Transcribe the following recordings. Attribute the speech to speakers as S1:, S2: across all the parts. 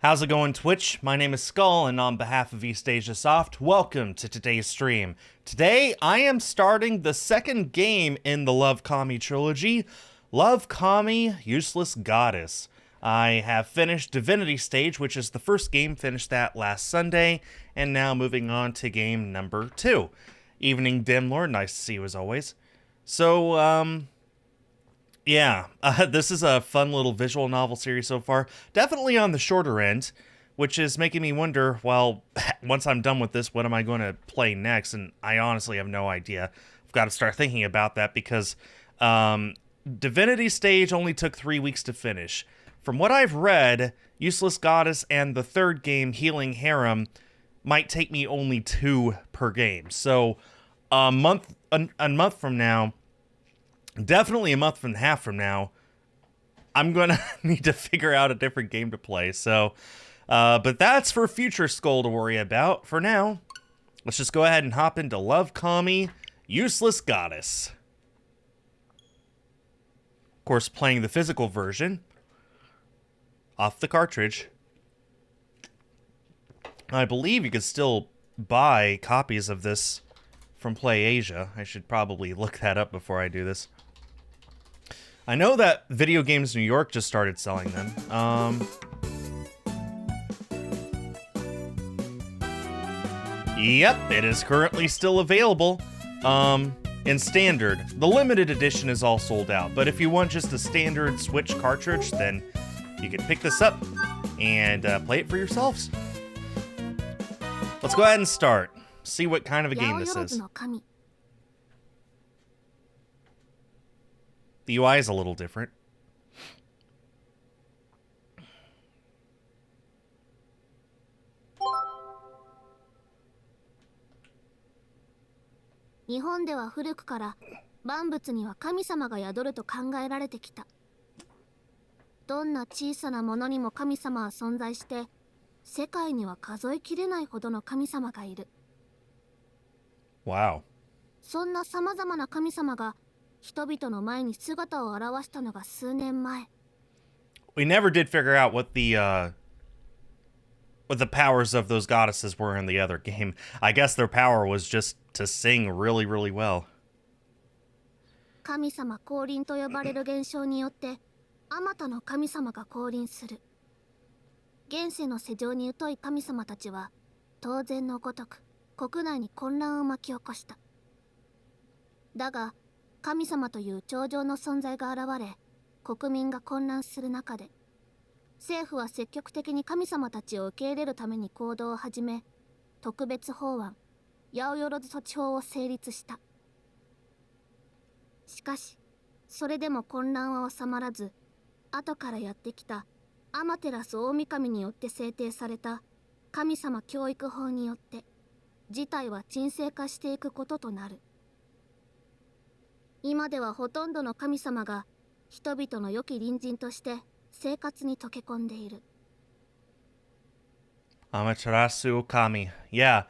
S1: How's it going, Twitch? My name is Skull, and on behalf of East Asia Soft, welcome to today's stream. Today, I am starting the second game in the LoveKami trilogy, LoveKami Useless Goddess. I have finished Divinity Stage, which is the first game, finished that last Sunday, and now moving on to game number 2. Evening, Dim Lord, nice to see you as always. So, yeah, this is a fun little visual novel series so far. Definitely on the shorter end, which is making me wonder, well, once I'm done with this, what am I going to play next? And I honestly have no idea. I've got to start thinking about that because Divinity Stage only took 3 weeks to finish. From what I've read, Useless Goddess and the third game, Healing Harem, might take me only 2 per game. So a month from now, definitely a month and a half from now, I'm going to need to figure out a different game to play. So, but that's for future Skull to worry about. For now, let's just go ahead and hop into LoveKami Useless Goddess. Of course, playing the physical version off the cartridge. I believe you could still buy copies of this from Play Asia. I should probably look that up before I do this. I know that Video Games New York just started selling them. Yep, it is currently still available in standard. The limited edition is all sold out, but if you want just the standard Switch cartridge, then you can pick this up and play it for yourselves. Let's go ahead and start. See what kind of a game this is. The UI is a little different.
S2: 日本では古くから万物には神様が宿ると考えられてきた。どんな小さなものにも神様は存在して、世界には数えきれないほどの神様がいる。
S1: Wow.
S2: そんな様々な神様が人々の前に姿を現したのが数年前。
S1: We never did figure out what the powers of those goddesses were in the other game. I guess their power was just to sing really, really well.
S2: 神様降臨と呼ばれる現象によって、あまたの神様が降臨する。現世の世情に疎い神様たちは、当然のごとく国内に混乱を巻き起こした。だが、神様という頂上の存在が現れ、国民が混乱する中で、政府は積極的に神様たちを受け入れるために行動を始め、特別法案、八百万措置法を成立した。しかし、それでも混乱は収まらず、後からやってきたアマテラス大神によって制定された神様教育法によって、事態は沈静化していくこととなる。今ではほとんどの神様が人々の良き隣人として生活に溶け込んでいる。
S1: Amaterasu Okami. Yeah,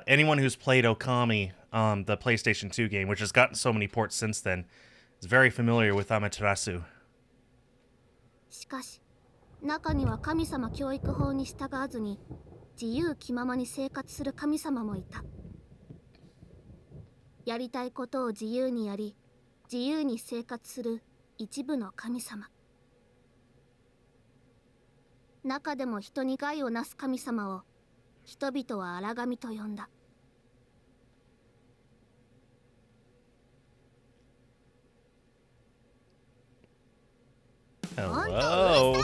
S1: anyone who's played Okami on the PlayStation 2 game, which has gotten so many ports since then, is very familiar with Amaterasu.
S2: しかし、中には神様教育法に従わずに自由気ままに生活する神様もいた。やりたいことを自由にやり、自由に生活する一部の神様。中でも人に害をなす神様を人々は荒神と呼んだ。
S1: Hello.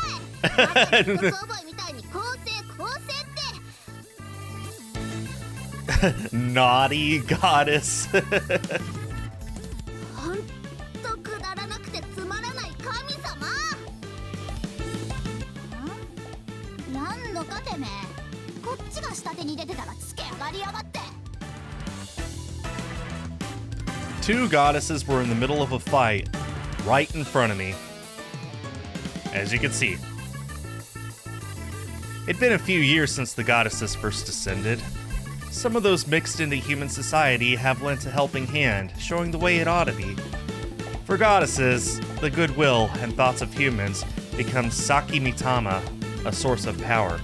S1: Naughty goddess.
S2: ほんとくだらなくてつまらない神様。なんのかてめえ、こっちが下手に出てたらつけ上がりやがって。
S1: Two goddesses were in the middle of a fight right in front of me. As you can see. It'd been a few years since the goddesses first descended. Some of those mixed into human society have lent a helping hand, showing the way it ought to be. For goddesses, the goodwill and thoughts of humans become Saki Mitama, a source of power.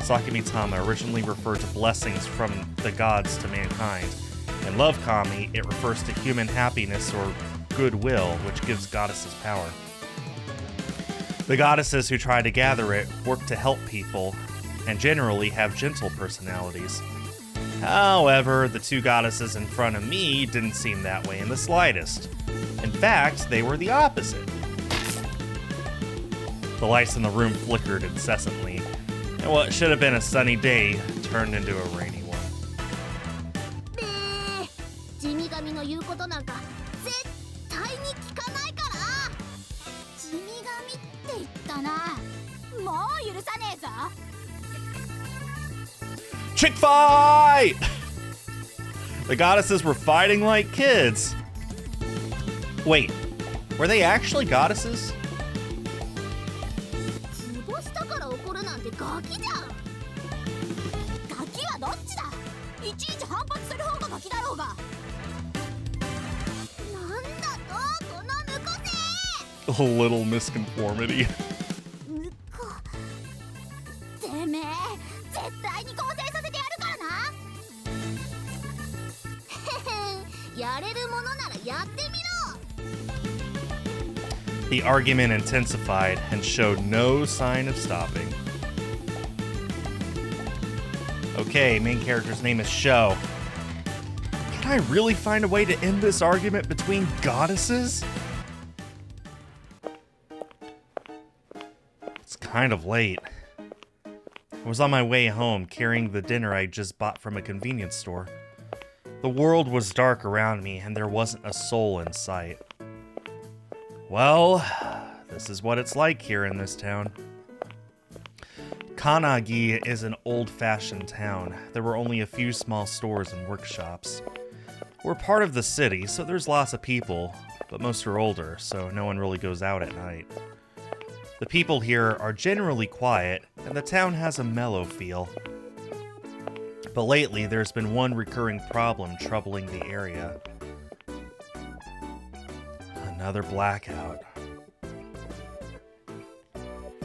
S1: Sakami-tama originally referred to blessings from the gods to mankind. In LoveKami, it refers to human happiness or goodwill, which gives goddesses power. The goddesses who try to gather it work to help people, and generally have gentle personalities. However, the two goddesses in front of me didn't seem that way in the slightest. In fact, they were the opposite. The lights in the room flickered incessantly, and what should have been a sunny day turned into a rainy one.
S2: 地味神の言うことなんか絶対に聞かないから。地味神って言ったな。もう許さねえぞ。
S1: Chick fight! The goddesses were fighting like kids. Wait, were they actually goddesses?
S2: ツボしたから怒るなんてガキじゃん。ガキはどっちだ。いちいち反発する方がガキだろうが。なんだとこのムコ生。
S1: A little misconformity.
S2: ムコ。てめえ絶対に更生させてやるからな。へへん、やれるものならやってみろ。
S1: The argument intensified and showed no sign of stopping. Okay, main character's name is Sho. Can I really find a way to end this argument between goddesses? It's kind of late. I was on my way home carrying the dinner I just bought from a convenience store. The world was dark around me and there wasn't a soul in sight. Well, this is what it's like here in this town. Kanagi is an old-fashioned town. There were only a few small stores and workshops. We're part of the city, so there's lots of people, but most are older, so no one really goes out at night. The people here are generally quiet, and the town has a mellow feel. But lately, there's been one recurring problem troubling the area. Another blackout.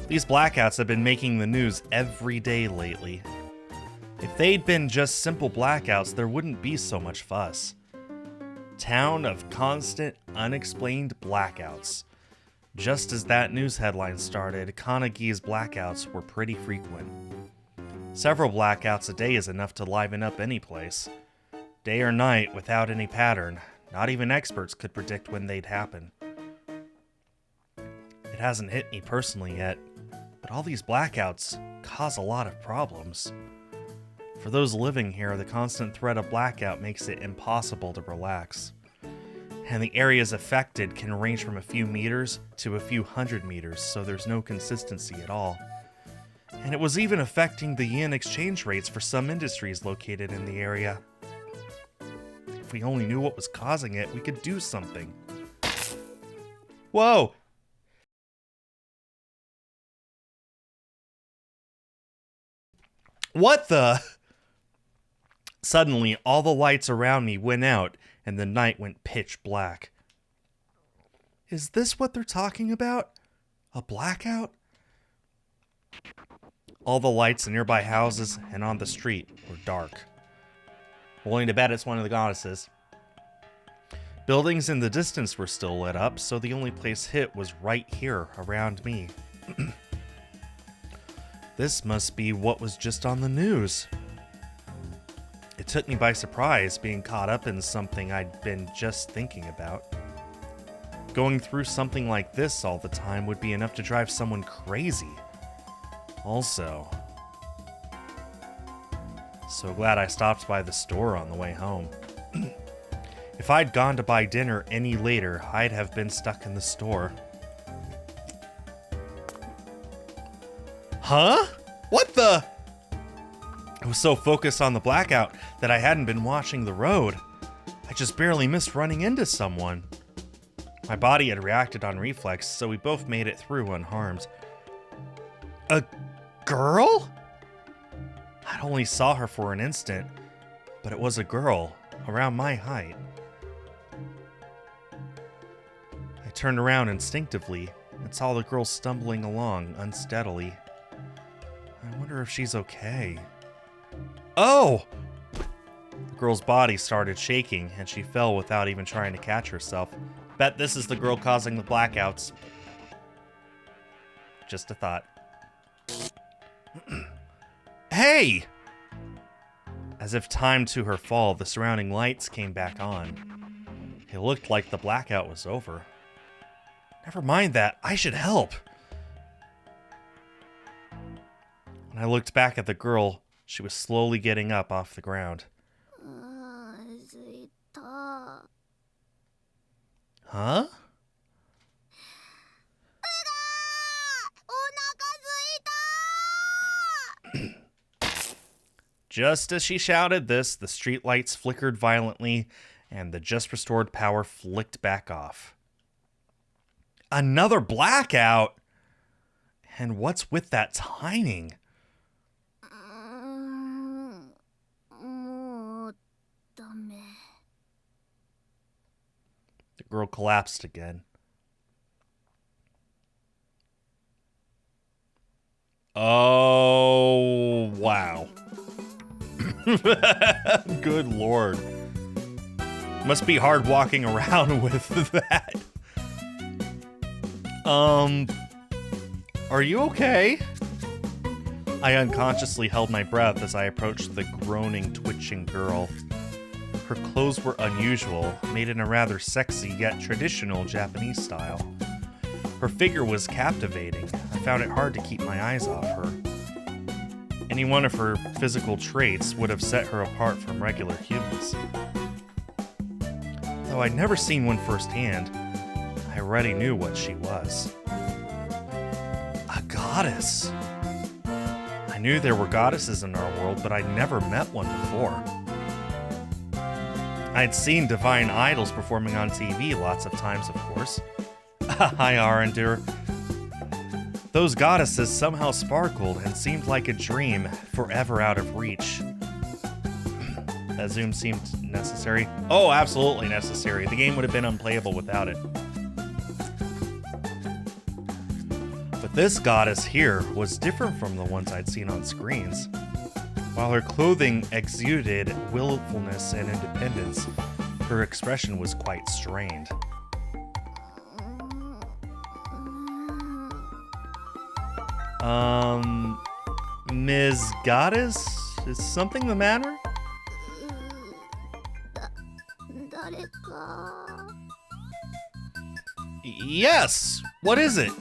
S1: These blackouts have been making the news every day lately. If they'd been just simple blackouts, there wouldn't be so much fuss. Town of constant, unexplained blackouts. Just as that news headline started, Kanagi's blackouts were pretty frequent. Several blackouts a day is enough to liven up any place. Day or night, without any pattern, not even experts could predict when they'd happen. It hasn't hit me personally yet, but all these blackouts cause a lot of problems. For those living here, the constant threat of blackout makes it impossible to relax. And the areas affected can range from a few meters to a few hundred meters, so there's no consistency at all. And it was even affecting the yen exchange rates for some industries located in the area. If we only knew what was causing it, we could do something. Whoa! What the? Suddenly, all the lights around me went out, and the night went pitch black. Is this what they're talking about? A blackout? All the lights in nearby houses and on the street were dark. Willing to bet it's one of the goddesses. Buildings in the distance were still lit up, so the only place hit was right here, around me. This must be what was just on the news. It took me by surprise, being caught up in something I'd been just thinking about. Going through something like this all the time would be enough to drive someone crazy. Also, so glad I stopped by the store on the way home. If I'd gone to buy dinner any later, I'd have been stuck in the store. Huh? What the? I was so focused on the blackout that I hadn't been watching the road. I just barely missed running into someone. My body had reacted on reflex, so we both made it through unharmed. A girl? I only saw her for an instant, but it was a girl, around my height. I turned around instinctively and saw the girl stumbling along unsteadily. I wonder if she's okay. Oh! The girl's body started shaking, and she fell without even trying to catch herself. Bet this is the girl causing the blackouts. Just a thought. Hey! As if timed to her fall, the surrounding lights came back on. It looked like the blackout was over. Never mind that, I should help. When I looked back at the girl, she was slowly getting up off the ground. Huh? Just as she shouted this, the streetlights flickered violently, and the just restored power flicked back off. Another blackout? And what's with that timing? The girl collapsed again. Oh, wow. Good lord. Must be hard walking around with that. Are you okay? I unconsciously held my breath as I approached the groaning, twitching girl. Her clothes were unusual, made in a rather sexy yet traditional Japanese style. Her figure was captivating. I found it hard to keep my eyes off her. Any one of her physical traits would have set her apart from regular humans. Though I'd never seen one firsthand, I already knew what she was. A goddess! I knew there were goddesses in our world, but I'd never met one before. I'd seen divine idols performing on TV lots of times, of course. Hi, Arendur. Those goddesses somehow sparkled and seemed like a dream, forever out of reach. That zoom seemed necessary. Oh, absolutely necessary. The game would have been unplayable without it. But this goddess here was different from the ones I'd seen on screens. While her clothing exuded willfulness and independence, her expression was quite strained. Ms. Goddess? Is something the matter? Yes! What is it?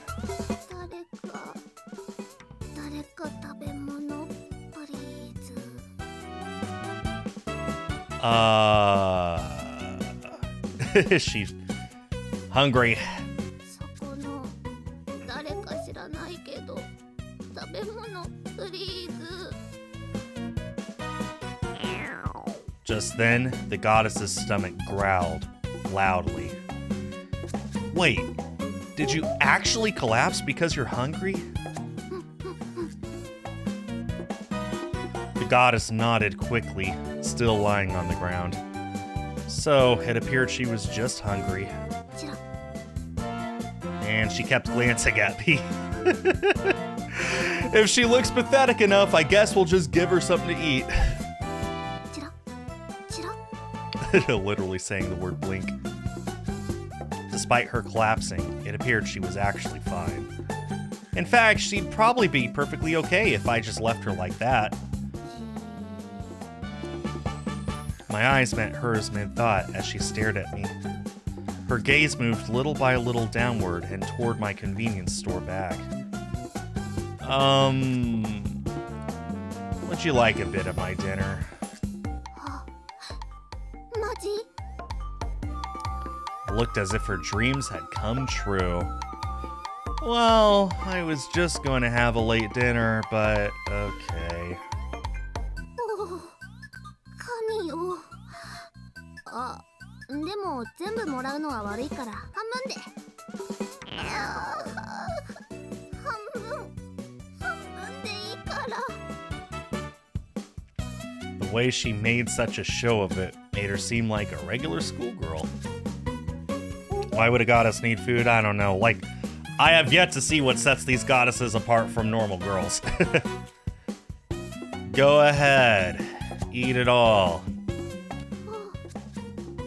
S1: She's hungry. Just then, the goddess's stomach growled loudly. Wait, did you actually collapse because you're hungry? The goddess nodded quickly, still lying on the ground. So, it appeared she was just hungry. And she kept glancing at me. If she looks pathetic enough, I guess we'll just give her something to eat. Literally saying the word blink. Despite her collapsing, it appeared she was actually fine. In fact, she'd probably be perfectly okay if I just left her like that. My eyes met hers mid-thought as she stared at me. Her gaze moved little by little downward and toward my convenience store bag. Would you like a bit of my dinner? Looked as if her dreams had come true. Well, I was just going to have a late dinner, but okay. The way she made such a show of it made her seem like a regular schoolgirl. Why would a goddess need food? I don't know. Like, I have yet to see what sets these goddesses apart from normal girls. Go ahead. Eat it all.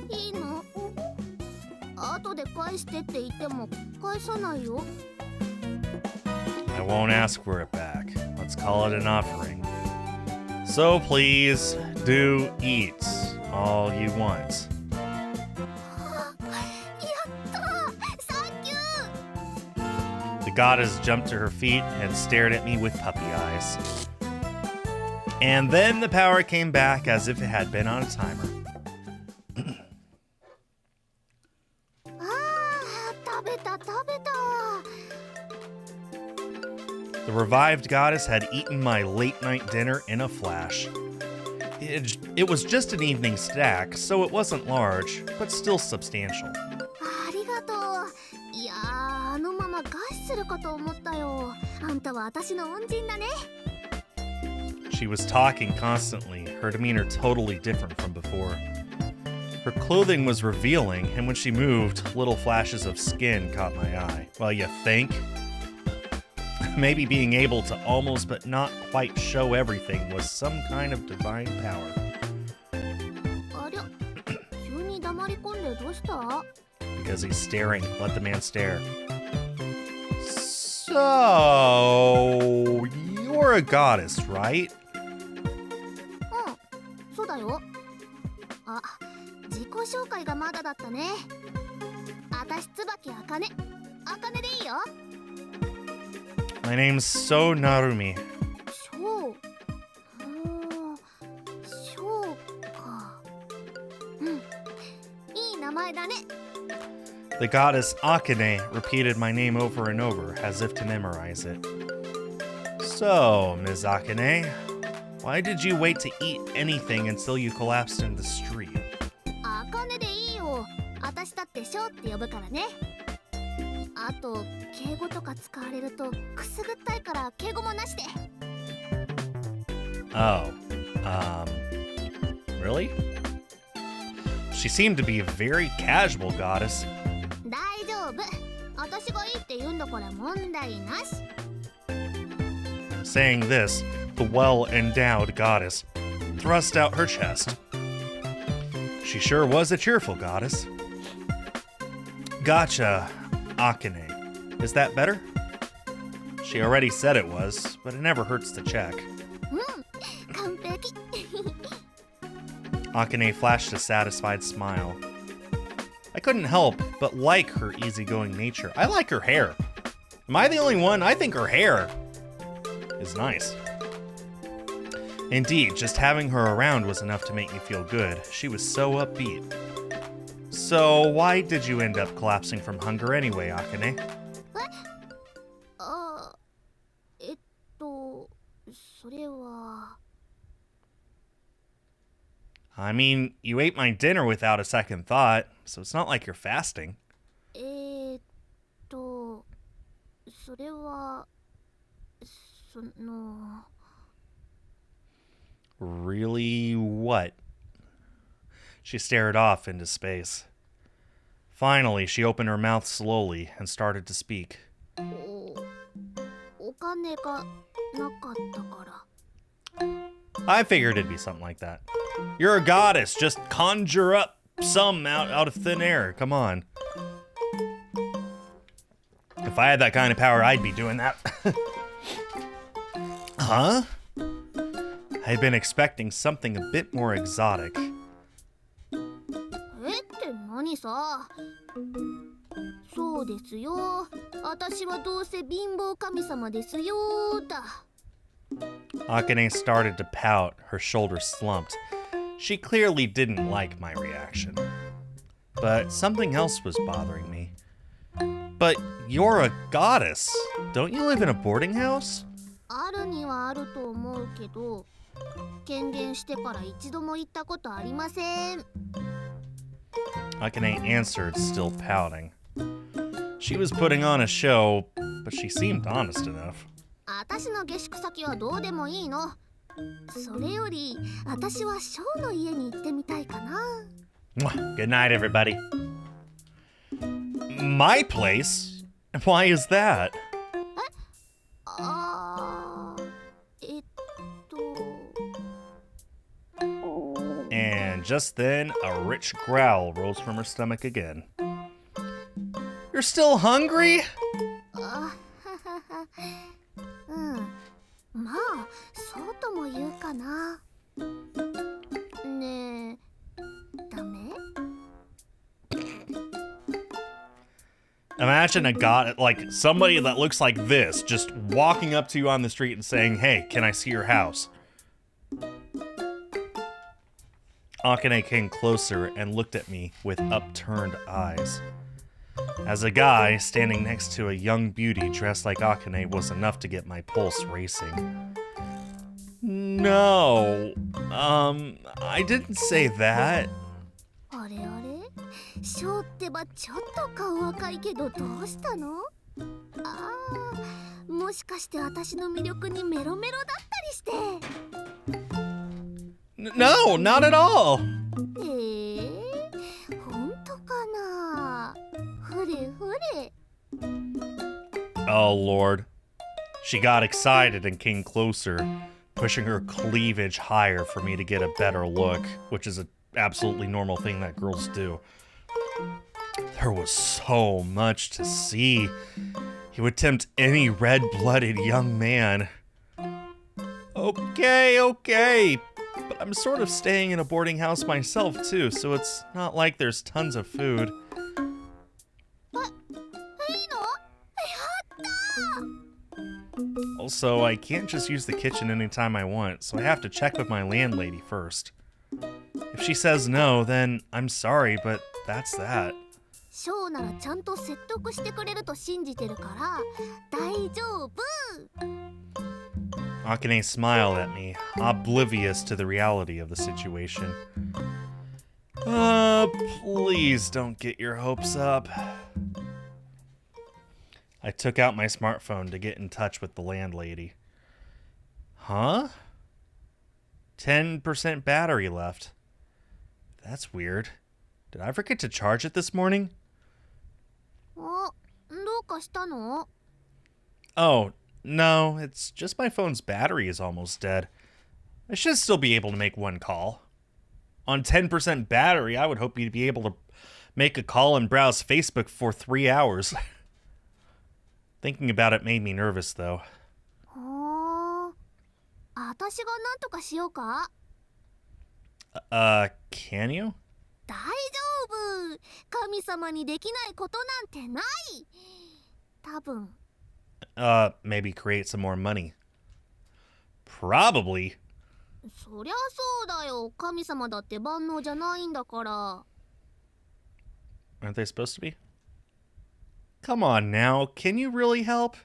S2: いいの？後で返してって言っても返さないよ。
S1: I won't ask for it back. Let's call it an offering. So please, do eat all you want.
S2: やったー！サンキュー！
S1: The goddess jumped to her feet and stared at me with puppy eyes. And then the power came back as if it had been on a timer.
S2: あー、食べた食べた。
S1: The revived goddess had eaten my late-night dinner in a flash. It was just an evening snack, so it wasn't large, but still substantial.
S2: ありがとう。いやー、あのまま餓死するかと思ったよ。あんたは私の恩人だね。
S1: She was talking constantly, her demeanor totally different from before. Her clothing was revealing, and when she moved, little flashes of skin caught my eye. Well, you think? Maybe being able to almost but not quite show everything was some kind of divine power.
S2: ありゃ、急に黙り込んでどうした？
S1: Because he's staring. Let the man stare. So, you're a goddess, right?
S2: うん、そうだよ。あ、自己紹介がまだだったね。あたし椿あかね。あかねでいいよ。
S1: My name's So Narumi.
S2: しょう。しょうか。うん。いい名前だね。
S1: The goddess Akane repeated my name over and over, as if to memorize it. So, Ms. Akane, why did you wait to eat anything until you collapsed in the street?
S2: あかねでいいよ。あたしだってしょうって呼ぶからね。あと、敬語とか使われるとくすぐったいから敬語もなしで。
S1: Oh, really? She seemed to be a very casual goddess.
S2: 大丈夫。あたしがいいって言うんだから問題なし。
S1: Saying this, the well-endowed goddess thrust out her chest. She sure was a cheerful goddess. Gotcha, Akane. Is that better? She already said it was, but it never hurts to check.
S2: うん、完璧。
S1: Akane flashed a satisfied smile. I couldn't help but like her easygoing nature. I like her hair. Am I the only one? I think her hair is nice. Indeed, just having her around was enough to make me feel good. She was so upbeat. So, why did you end up collapsing from hunger anyway, Akane?
S2: あ、それは。
S1: I mean, you ate my dinner without a second thought, so it's not like you're fasting.
S2: それは、その。
S1: Really what? She stared off into space. Finally, she opened her mouth slowly and started to speak.
S2: お金がなかったから。
S1: I figured it'd be something like that. You're a goddess. Just conjure up some out of thin air. Come on. If I had that kind of power, I'd be doing that. Huh? I'd been expecting something a bit more exotic.
S2: って何さ。そうですよ。私はどうせ貧乏神様ですよだ。
S1: Akane started to pout, her shoulders slumped. She clearly didn't like my reaction. But something else was bothering me. But you're a goddess. Don't you live in a boarding house?
S2: あるにはあると思うけど、権限してから一度も行ったことありません。
S1: Akane answered, still pouting. She was putting on a show, but she seemed honest enough.
S2: 私の下宿先はどうでもいいの。それより、私はショーの家に行ってみたいかな。
S1: Good night, everybody. My place? Why is that?
S2: あー、
S1: And just then, a rich growl rose from her stomach again. You're still hungry?
S2: あうん。まあ、そうとも言うかな。ねえ、ダメ？
S1: Imagine a god, like somebody that looks like this, just walking up to you on the street and saying, hey, can I see your house? Akane came closer and looked at me with upturned eyes. As a guy, standing next to a young beauty dressed like Akane was enough to get my pulse racing. No, I didn't say that.
S2: あれあれショーってばちょっと顔赤いけどどうしたの？ああ、もしかして私の魅力にメロメロだったりして。
S1: No, not at all.
S2: 本当かな？ふれふれ。
S1: Oh, Lord. She got excited and came closer, pushing her cleavage higher for me to get a better look, which is an absolutely normal thing that girls do. There was so much to see. He would tempt any red-blooded young man. Okay. But I'm sort of staying in a boarding house myself, too, so it's not like there's tons of food. Also, I can't just use the kitchen anytime I want, so I have to check with my landlady first. If she says no, then I'm sorry, but that's that.
S2: ショーならちゃんと説得してくれると信じてるから大丈夫。
S1: Akane smiled at me, oblivious to the reality of the situation. Please don't get your hopes up. I took out my smartphone to get in touch with the landlady. Huh? 10% battery left. That's weird. Did I forget to charge it this morning?
S2: あ、どうかしたの？
S1: Oh, no, it's just my phone's battery is almost dead. I should still be able to make one call. On 10% battery, I would hope you'd be able to make a call and browse Facebook for 3 hours. Thinking about it made me nervous, though.
S2: はあ、私がなんとかしようか？
S1: Can you?
S2: 大丈夫。神様にできないことなんてない。多分。
S1: Maybe create some more money. Probably.
S2: そりゃそうだよ。神様だって万能じゃないんだから。
S1: Aren't they supposed to be? Come on now, can you really help?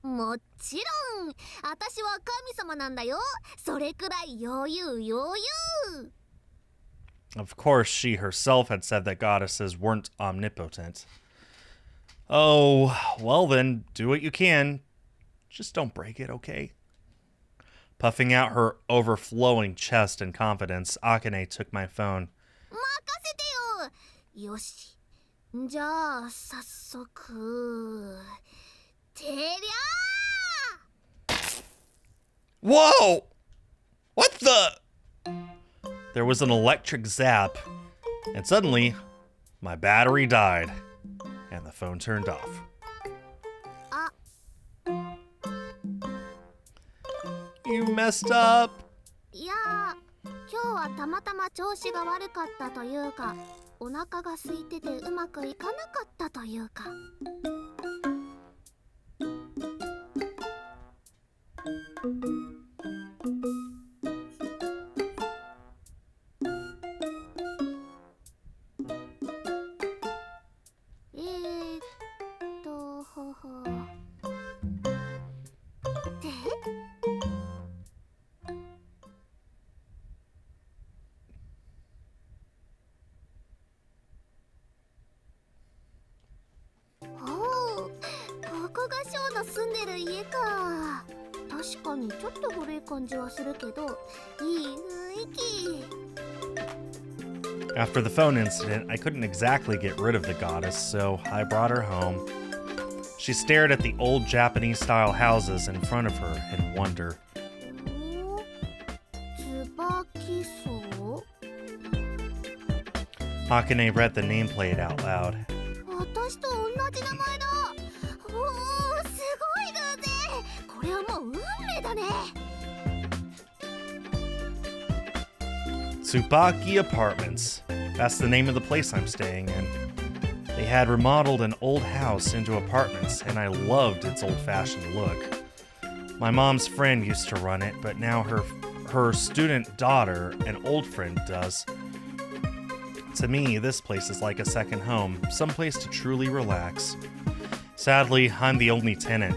S2: もちろん。私は神様なんだよ。それくらい余裕余裕。
S1: Of course, she herself had said that goddesses weren't omnipotent. Oh, well then, do what you can. Just don't break it, okay? Puffing out her overflowing chest in confidence, Akane took my phone.
S2: 任せてよ。よし。じゃあ、早速。てりゃー
S1: Whoa! What the? There was an electric zap, and suddenly, my battery died, and the phone turned off.
S2: あ、
S1: You messed up.
S2: いやー、今日はたまたま調子が悪かったというか、お腹が空いててうまくいかなかったというか。ほほ。で？ ここがショーの住んでる家か。確かにちょっと古い感じはするけど、いい雰囲気。
S1: After the phone incident, I couldn't exactly get rid of the goddess, so I brought her home. She stared at the old Japanese-style houses in front of her in wonder.
S2: お、椿荘？
S1: Akane read the nameplate out loud.
S2: 私と同じ名前だ。おお、すごい偶然。これはもう運命だね。
S1: Tsubaki Apartments. That's the name of the place I'm staying in. They had remodeled an old house into apartments, and I loved its old-fashioned look. My mom's friend used to run it, but now her student daughter, an old friend, does. To me, this place is like a second home, someplace to truly relax. Sadly, I'm the only tenant.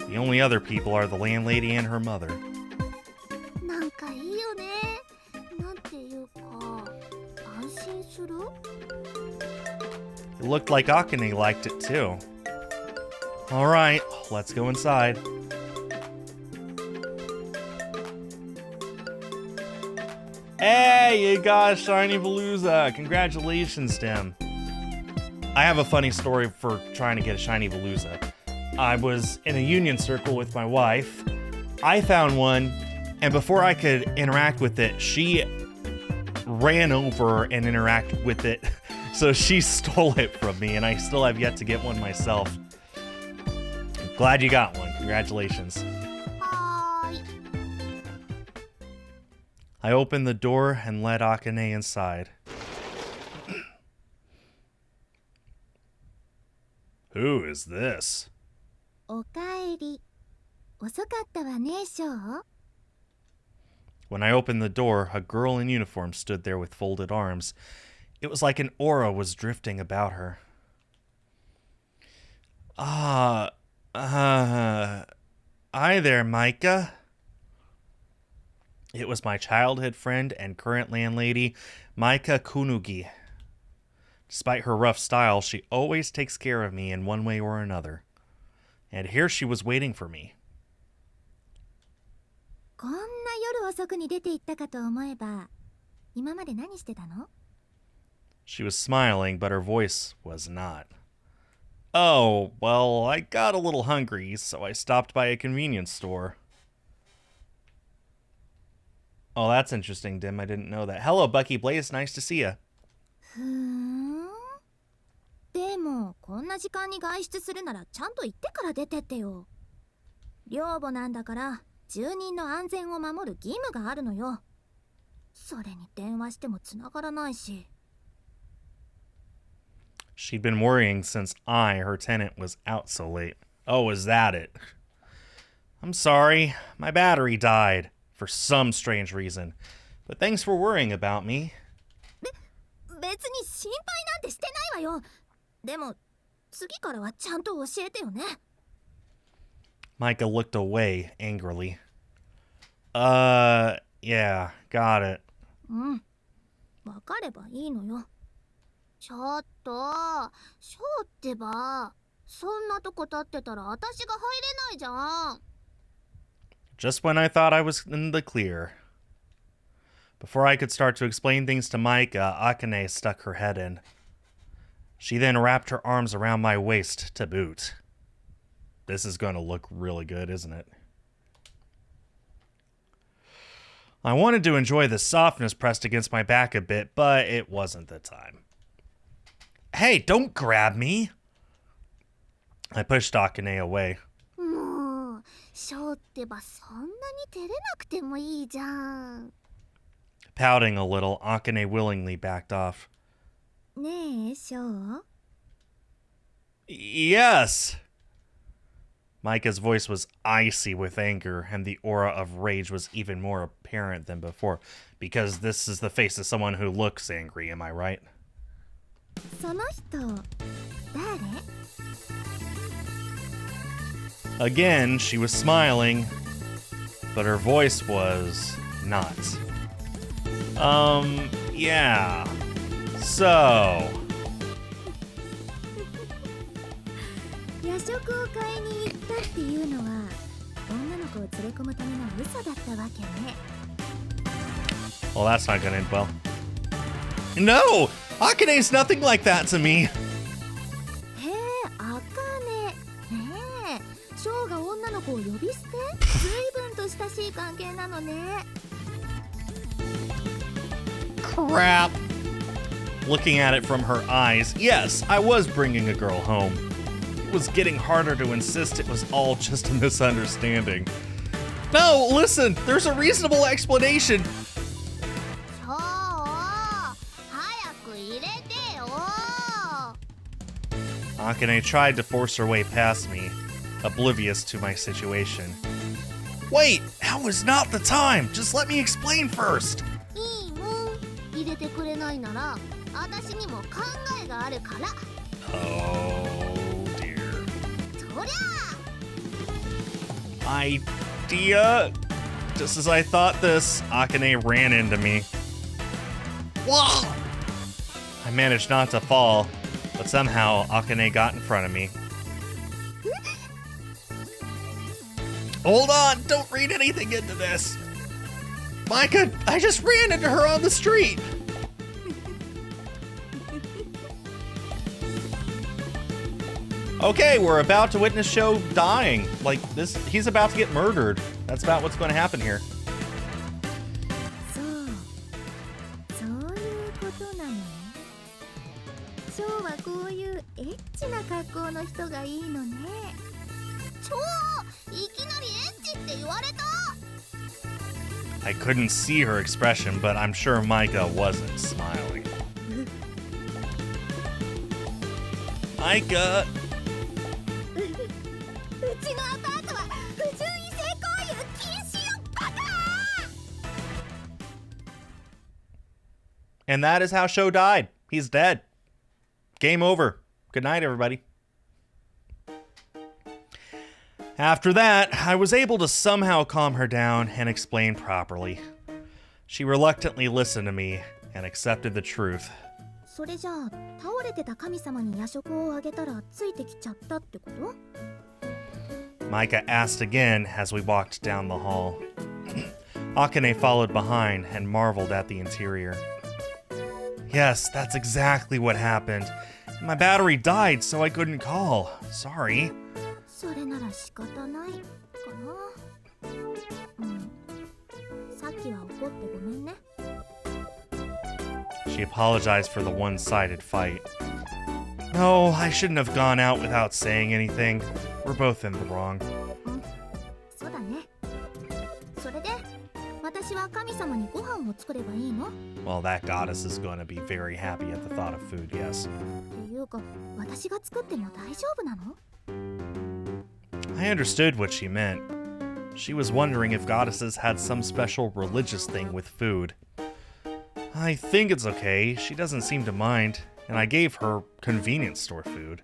S1: The only other people are the landlady and her mother.
S2: なんかいいよね。なんていうか、安心する？
S1: It looked like Akane liked it too. Alright, let's go inside. Hey, you got a shiny Veluza. Congratulations, Tim. I have a funny story for trying to get a shiny Veluza. I was in a union circle with my wife. I found one, and before I could interact with it, she ran over and interacted with it. So she stole it from me, and I still have yet to get one myself. I'm glad you got one. Congratulations. I opened the door and led Akane inside. Who is this?
S2: おかえり。遅かったわね、ショー。
S1: When I opened the door, a girl in uniform stood there with folded arms. It was like an aura was drifting about her. Hi there, Micah. It was my childhood friend and current landlady, Micah Kunugi. Despite her rough style, she always takes care of me in one way or another. And here she was waiting for me.
S2: こんな夜遅くに出て行ったかと思えば、今まで何してたの？
S1: She was smiling, but her voice was not. Oh, well, I got a little hungry, so I stopped by a convenience store. Oh, that's interesting, Dim. I didn't know that. Hello, Bucky Blaze. Nice to see you.
S2: ふーん。でも、こんな時間に外出するならちゃんと言ってから出てってよ。寮母なんだから、住人の安全を守る義務があるのよ。それに電話しても繋がらないし。
S1: She'd been worrying since I, her tenant, was out so late. Oh, is that it? I'm sorry. My battery died. For some strange reason. But thanks for worrying about me.
S2: 別に心配なんてしてないわよ。でも、次からはちゃんと教えてよね。
S1: Micah looked away angrily. Yeah, got it.
S2: うん。わかればいいのよ。ちょっと、ショーってば、そんなとこ立ってたら私が入れないじゃん。
S1: Just when I thought I was in the clear. Before I could start to explain things to Micah, Akane stuck her head in. She then wrapped her arms around my waist to boot. This is going to look really good, isn't it? I wanted to enjoy the softness pressed against my back a bit, but it wasn't the time. Hey, don't grab me! I pushed Akane away.
S2: もう、ショーってばそんなに照れなくてもいいじゃん。
S1: Pouting a little, Akane willingly backed off.
S2: ねえ、ショー。
S1: Yes! Micah's voice was icy with anger, and the aura of rage was even more apparent than before, because this is the face of someone who looks angry, am I right?
S2: その人、誰？
S1: Again, she was smiling, but her voice was not. Yeah. So...
S2: 夜食を買いに行ったっていうのは、女の子を連れ込むための嘘だったわけね。
S1: Well, that's not gonna end well. No! Akane's nothing like that to me!
S2: へえ、あかね。ねえ、ショーが女の子を呼び捨て？随分と親しい関係なのね。
S1: Crap! Looking at it from her eyes, yes, I was bringing a girl home. It was getting harder to insist it was all just a misunderstanding. No, listen, there's a reasonable explanation. Akane tried to force her way past me, oblivious to my situation. Wait, now is not the time. Just let me explain first. Oh dear. Idea? Just as I thought this, Akane ran into me. Whoa! I managed not to fall, but somehow Akane got in front of me. Hold on, don't read anything into this. Micah, I just ran into her on the street. Okay, we're about to witness Sho dying. Like this, he's about to get murdered. That's about what's going to happen here. I couldn't see her expression, but I'm sure Micah wasn't smiling. Micah! And that is how Sho died. He's dead. Game over. Good night, everybody. After that, I was able to somehow calm her down and explain properly. She reluctantly listened to me and accepted the truth. Micah asked again as we walked down the hall. Akane followed behind and marveled at the interior. Yes, that's exactly what happened. My battery died, so I couldn't call. Sorry. She apologized for the one-sided fight. No, I shouldn't have gone out without saying anything. We're both in the wrong. Well, that goddess is going to be very happy at the thought of food, yes. I understood what she meant. She was wondering if goddesses had some special religious thing with food. I think it's okay. She doesn't seem to mind, and I gave her convenience store food.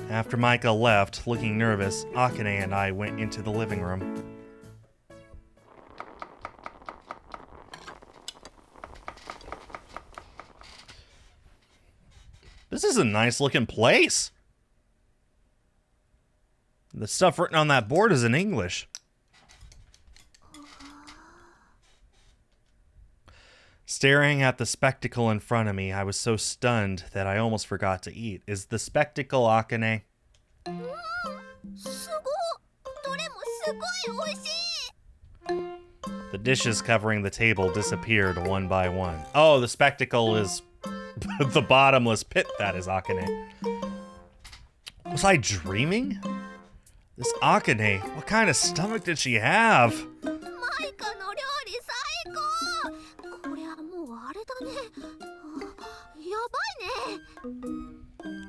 S1: After Micah left, looking nervous, Akane and I went into the living room. This is a nice looking place. The stuff written on that board is in English. Staring at the spectacle in front of me, I was so stunned that I almost forgot to eat. Is the spectacle Akane? The dishes covering the table disappeared one by one. Oh, the spectacle is the bottomless pit that is Akane. Was I dreaming? This Akane, what kind of stomach did she have?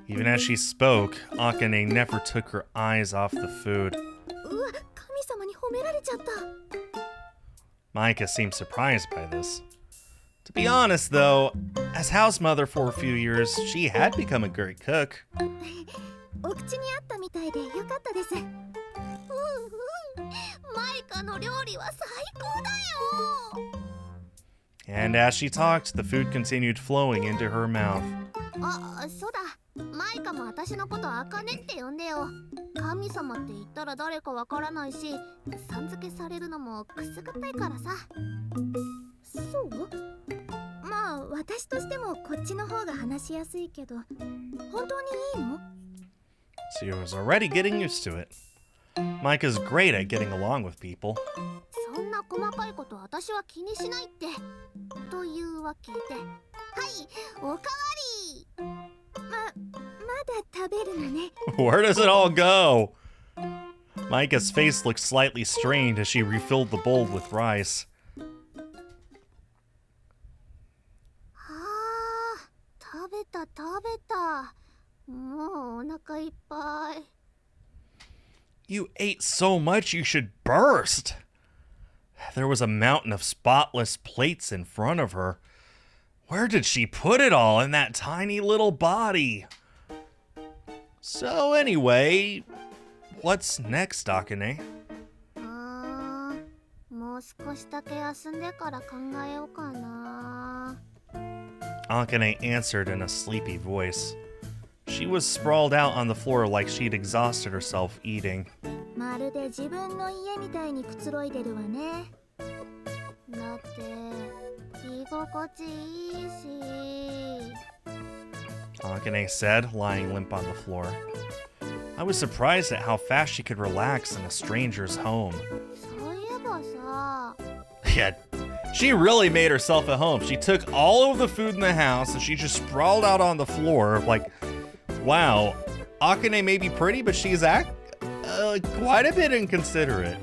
S1: Even as she spoke, Akane never took her eyes off the food. Micah seemed surprised by this. To be honest, though, as house mother for a few years, she had become a great cook. And as she talked, the food continued flowing into her mouth. She was already getting used to it. Micah's great at getting along with people.
S2: そんな細かいこと私は気にしないって。というわけで、はい、おかわり。まだ食べるのね。
S1: Where does it all go? Micah's face looked slightly strained as she refilled the bowl with rice.
S2: はあ、食べた。もうお腹いっぱい。
S1: You ate so much you should burst. There was a mountain of spotless plates in front of her. Where did she put it all in that tiny little body? So anyway, what's next, Akane?
S2: もう少しだけ休んでから考えようかな。
S1: Akane answered in a sleepy voice. She was sprawled out on the floor like she'd exhausted herself eating.
S2: まるで自分の家みたいにくつろいでるわね。だって居心地いいし。
S1: Akane said, lying limp on the floor. I was surprised at how fast she could relax in a stranger's home.
S2: そういえばさ。
S1: Yeah, she really made herself at home. She took all of the food in the house and she just sprawled out on the floor. Like, wow, Akane may be pretty, but she's quite a bit inconsiderate.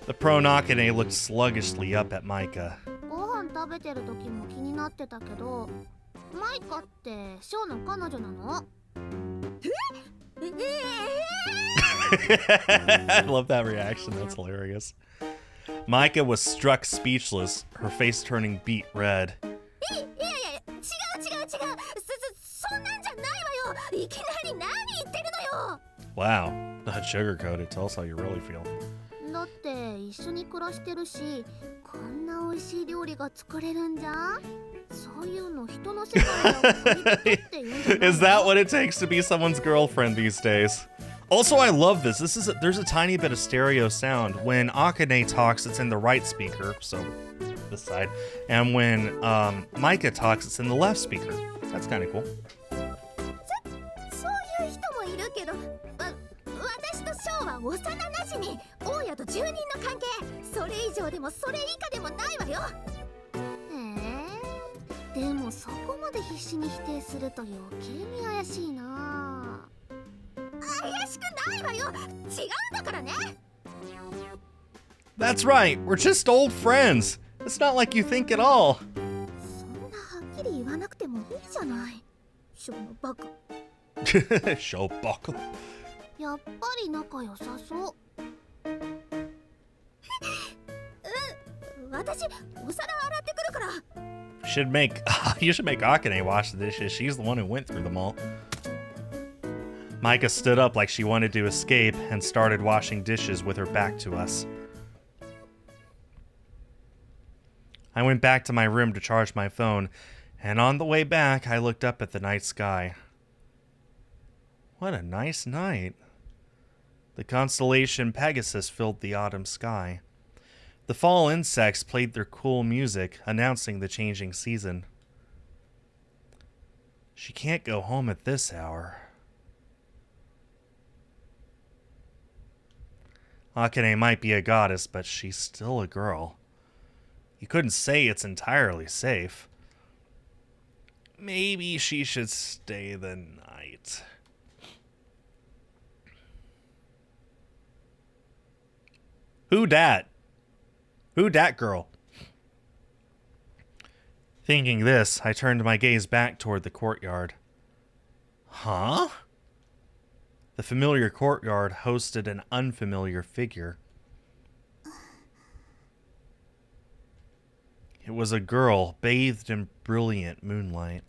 S1: The prone Akane looked sluggishly up at Micah.
S2: ご飯食べてる時も気になってたけど、マイカってショーの彼女なの？I
S1: love that reaction. That's hilarious. Micah was struck speechless, her face turning beet red.
S2: いや違う。そんなんじゃないわよ。いきなり何言ってるのよ。
S1: Wow, not sugarcoated. Tell us how you really feel.
S2: だって一緒に暮らしてるし、こんな美味しい料理が作れるんじゃん。そういうの人の世界を恋人って言うんじゃないの？
S1: Is that what it takes to be someone's girlfriend these days? Also, I love this. There's a tiny bit of stereo sound. When Akane talks, it's in the right speaker, so this side. And when Micah talks, it's in the left speaker. That's kind of cool.
S2: そういう人もいるけど、私とショーは幼なじみ、大家と住人の関係。それ以上でもそれ以下でもないわよ。でもそこまで必死に否定すると余計に怪しいな。怪しくないわよ。違うんだからね。
S1: That's right. We're just old friends. It's not like you think at all.
S2: そんなはっきり言わなくてもいいじゃない。ショーのバカ。
S1: Show buckle.
S2: やっぱり仲良さそう。私、お皿洗ってくるから。
S1: You should make Akane wash the dishes. She's the one who went through them all. Micah stood up like she wanted to escape and started washing dishes with her back to us. I went back to my room to charge my phone, and on the way back, I looked up at the night sky. What a nice night. The constellation Pegasus filled the autumn sky. The fall insects played their cool music, announcing the changing season. She can't go home at this hour. Akane might be a goddess, but she's still a girl. You couldn't say it's entirely safe. Maybe she should stay the night. Who dat? Who dat girl? Thinking this, I turned my gaze back toward the courtyard. Huh? The familiar courtyard hosted an unfamiliar figure. It was a girl bathed in brilliant moonlight.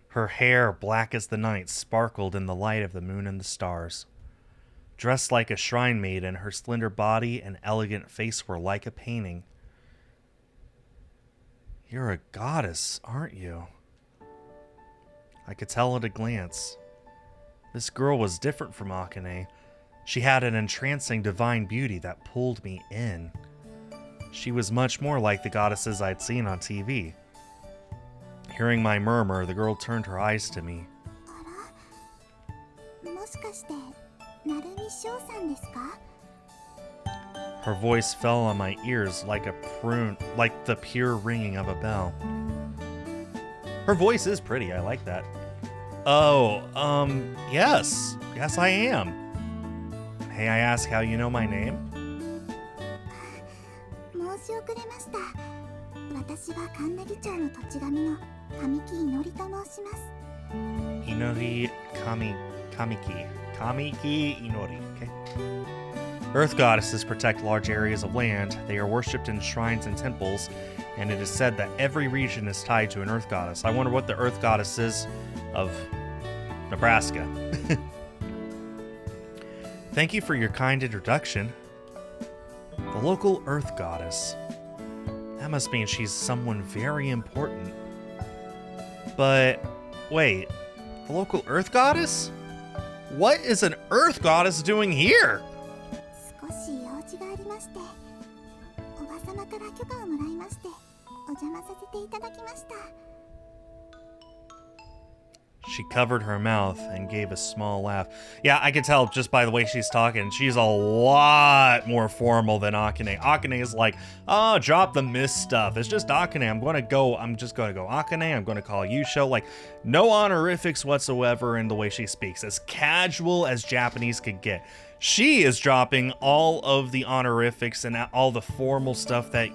S1: Her hair, black as the night, sparkled in the light of the moon and the stars. Dressed like a shrine maiden, her slender body and elegant face were like a painting. You're a goddess, aren't you? I could tell at a glance. This girl was different from Akane. She had an entrancing divine beauty that pulled me in. She was much more like the goddesses I'd seen on TV. Hearing my murmur, the girl turned her eyes to me.
S2: んですか?
S1: Her voice fell on my ears like like the pure ringing of a bell. Her voice is pretty, I like that. Oh, yes. Yes, I am. May I ask how you know my name?
S2: 申し遅れました。私は神奈木町の土地神の神木いのりと申します。
S1: Inori Kamiki. Kamiki Inori, okay. Earth goddesses protect large areas of land. They are worshipped in shrines and temples, and it is said that every region is tied to an earth goddess. I wonder what the earth goddess is of Nebraska. Thank you for your kind introduction. The local earth goddess. That must mean she's someone very important. But, wait, the local earth goddess? What is an earth goddess doing here?
S2: 少し用事がありまして、おばさまから許可をもらいまして、お邪魔させていただきました。
S1: She covered her mouth and gave a small laugh. Yeah, I can tell just by the way she's talking. She's a lot more formal than Akane. Akane is like, oh, drop the miss stuff. It's just Akane. I'm just going to go Akane. I'm going to call you Sho. Like, no honorifics whatsoever in the way she speaks. As casual as Japanese could get. She is dropping all of the honorifics and all the formal stuff that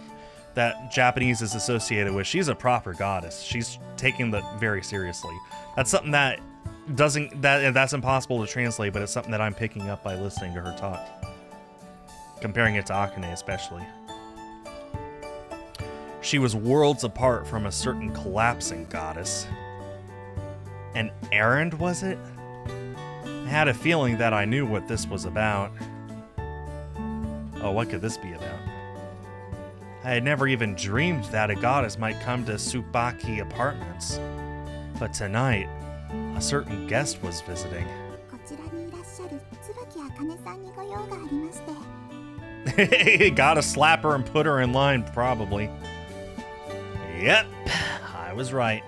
S1: Japanese is associated with. She's a proper goddess. She's taking that very seriously. That's something that's impossible to translate, but it's something that I'm picking up by listening to her talk. Comparing it to Akane especially. She was worlds apart from a certain collapsing goddess. An errand, was it? I had a feeling that I knew what this was about. Oh, what could this be about? I had never even dreamed that a goddess might come to Tsubaki Apartments. But tonight, a certain guest was visiting.
S2: こちらにいらっしゃる椿茜さんにご用がありまして。
S1: Gotta slap her and put her in line, probably. Yep, I was right.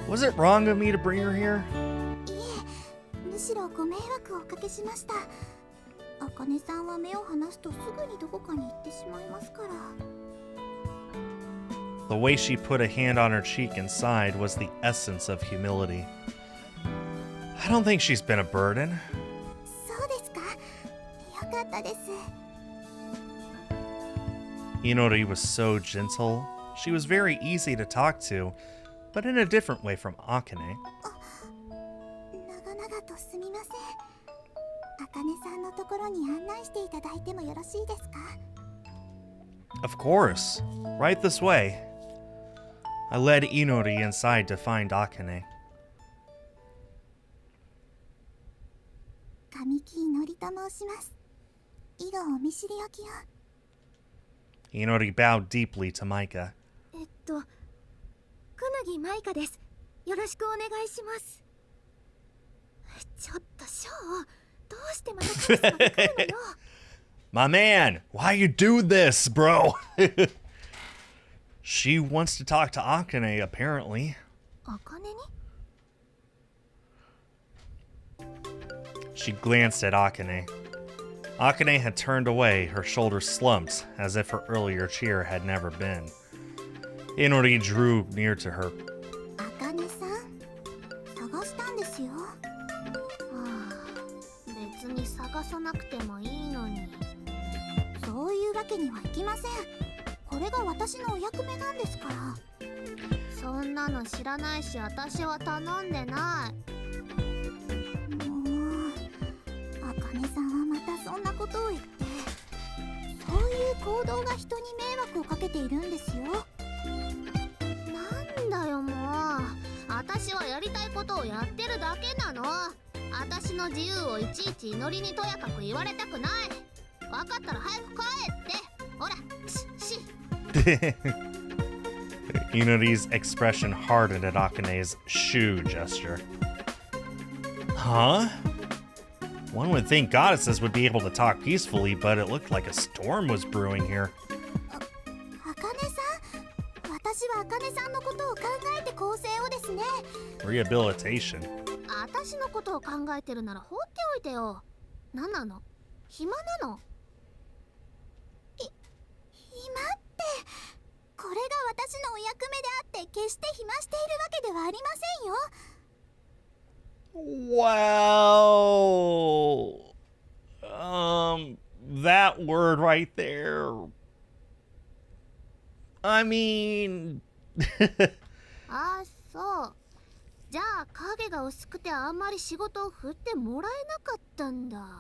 S1: Was it wrong of me to bring her here?
S2: いえ、むしろご迷惑をおかけしました。茜さんは目を離すとすぐにどこかに行ってしまいますから。
S1: The way she put a hand on her cheek and sighed was the essence of humility. I don't think she's been a burden.
S2: そうですか。よかったです。
S1: Inori was so gentle. She was very easy to talk to, but in a different way from Akane.
S2: 長々とすみません。茜さんのところに案内していただいてもよろしいですか?
S1: Of course. Right this way. I led Inori inside to find Akane.
S2: 神木いのりと申します。以後お見知りおきを。
S1: Inori bowed deeply to Maika.
S2: くぬぎマイカです。よろしくお願いします。ちょっとショー、どうしてまた神様が来るのよ。
S1: My man, why you do this, bro? She wants to talk to Akane, apparently.
S2: 茜に?
S1: She glanced at Akane. Akane had turned away, her shoulders slumped, as if her earlier cheer had never been. Inori drew near to her.
S2: 茜さん、探したんですよ。別に探さなくてもいいのに。そういうわけにはいきません。これが私のお役目なんですから。そんなの知らないし、私は頼んでない。もう、茜さんはまたそんなことを言って、そういう行動が人に迷惑をかけているんですよ。なんだよもう、私はやりたいことをやってるだけなの。私の自由をいちいち祈りにとやかく言われたくない。分かったら早く帰って。ほら、し。
S1: Inori's expression hardened at Akane's shoe gesture. Huh? One would think goddesses would be able to talk peacefully, but it looked like a storm was brewing here.
S2: 茜さん、私は茜さんのことを考えて構成をですね。
S1: Rehabilitation.
S2: 私のことを考えてるなら放っておいてよ。何なの？暇なの？暇って、これが私のお役目であって決して暇しているわけではありませんよ。
S1: Well, that word right there. I mean,
S2: ああ、そう。じゃあ影が薄くてあんまり仕事を振ってもらえなかったんだ。違います。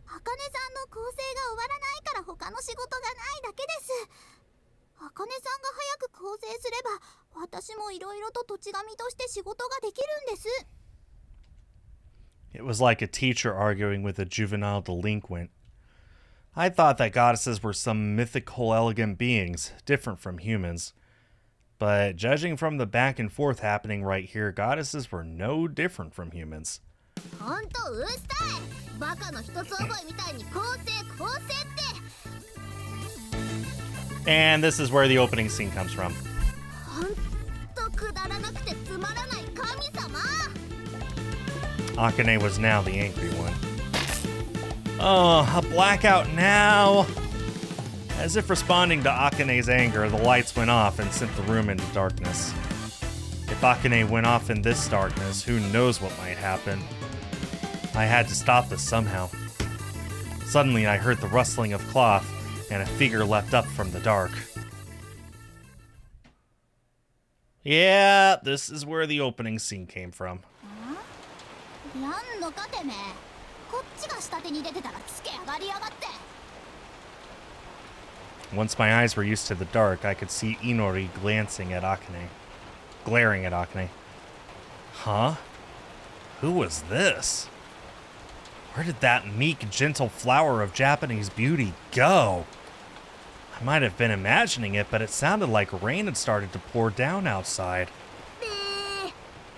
S2: 茜さんの構成が終わらないから他の仕事がないだけです。茜さんが早く構成すれば私もいろいろと土地神として仕事ができるんです。
S1: it was like a teacher arguing with a juvenile delinquent. I thought that goddesses were some mythical, elegant beings, different from humans. But judging from the back and forth happening right here, goddesses were no different from humans.
S2: ほんとうるさい。バカの一つ覚えみたいに構成って。
S1: And this is where the opening scene comes from.
S2: ほんとくだらなくてつまらない神様。
S1: Akane was now the angry one. Oh, a blackout now! As if responding to Akane's anger, the lights went off and sent the room into darkness. If Akane went off in this darkness, who knows what might happen. I had to stop this somehow. Suddenly, I heard the rustling of cloth, and a figure leapt up from the dark. Yeah, this is where the opening scene came from.
S2: なんのかてめえ。こっちが下手に出てたらつけ上がりやがって。
S1: Once my eyes were used to the dark, I could see Inori glaring at Akane. Huh? Who was this? Where did that meek, gentle flower of Japanese beauty go? I might have been imagining it, but it sounded like rain had started to pour down outside.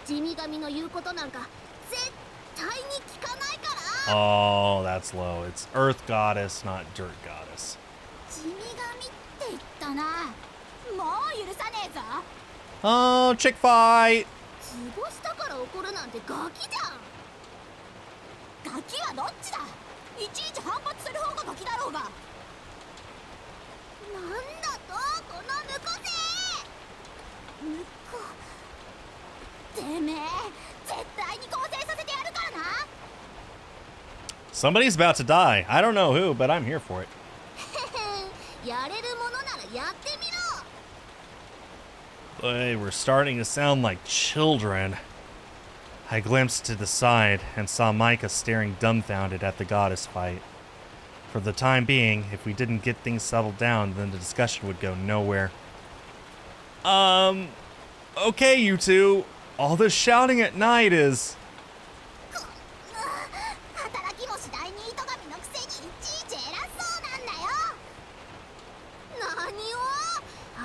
S2: 地味神の言うことなんか絶対に聞かないから。
S1: Oh, that's low. It's Earth Goddess, not Dirt Goddess.
S2: 地味神って言ったな。もう許さねえぞ。
S1: Oh, chick fight!
S2: 図星したから怒るなんてガキじゃん。ガキはどっちだ。いちいち反発する方がガキだろうが。なんだとこの婿せ。婿てめえ絶対に構成させてやるからな。
S1: Somebody's about to die. I don't know who, but I'm here for it.
S2: やれるものならやってみろ。
S1: They were starting to sound like children. I glimpsed to the side and saw Micah staring dumbfounded at the goddess fight. For the time being, if we didn't get things settled down, then the discussion would go nowhere. Okay, you two. All this shouting at night is...
S2: 働きもしないニート神のくせにいちいち偉そうなんだよ。何を。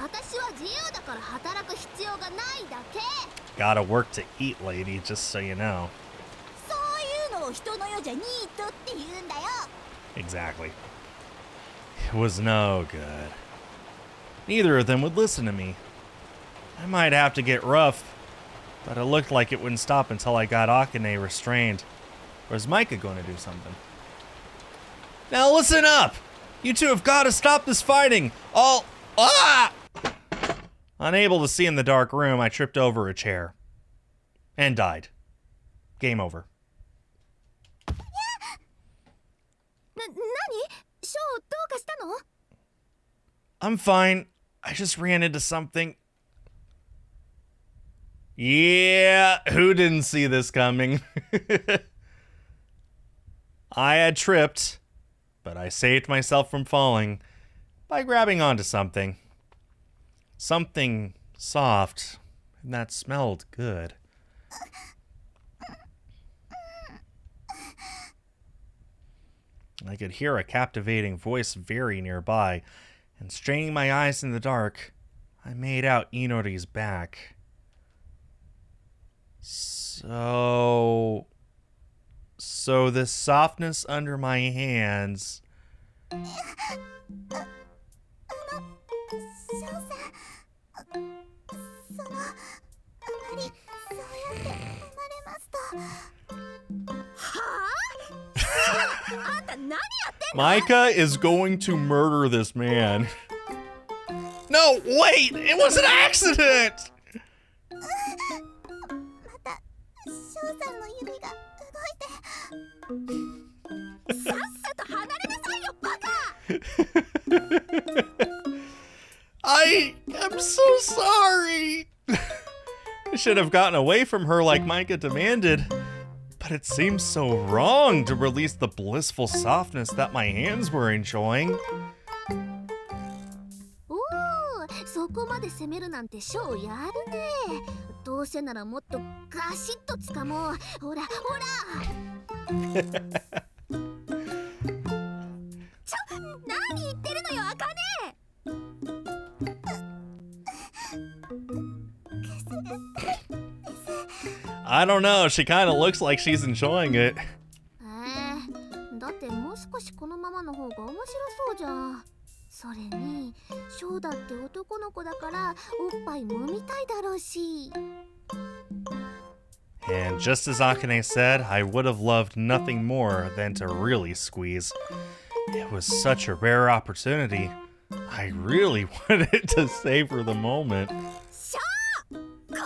S2: 私は自由だから働く必要がないだけ。
S1: Gotta work to eat, lady, just so you know.
S2: そういうのを人の世じゃニートって言うんだよ。
S1: Exactly. It was no good. Neither of them would listen to me. I might have to get rough, but it looked like it wouldn't stop until I got Akane restrained. Or is Micah going to do something? Now listen up! You two have got to stop this fighting! Ah! Unable to see in the dark room, I tripped over a chair. And died. Game over.
S2: 何？ショーどうかしたの？
S1: I'm fine. I just ran into something. Yeah, who didn't see this coming? I had tripped, but I saved myself from falling by grabbing onto something. Something soft, and that smelled good. I could hear a captivating voice very nearby, and straining my eyes in the dark, I made out Inori's back. So the softness under my hands.
S2: ショーさん、あまりそうやって生まれますと。
S1: Micah is going to murder this man. No, wait! It was an accident!
S2: また翔さんの指が動いてさっさと離れなさいよバカ
S1: I am so sorry. I should have gotten away from her like Micah demanded. But it seems so wrong to release the blissful softness that my hands were enjoying.
S2: おお、そこまで攻めるなんてショーやるね。どうせならもっとガシッと掴もう。ほらほら。何言ってるのよ、アカネ。
S1: I don't know, she kind of looks like she's enjoying it.
S2: だってもう少しこのままの方が面白そうじゃん。それにショーだって男の子だからおっぱいもみたいだろうし。
S1: And just as Akane said, I would have loved nothing more than to really squeeze. It was such a rare opportunity. I really wanted to savor the moment.
S2: ショー、こんな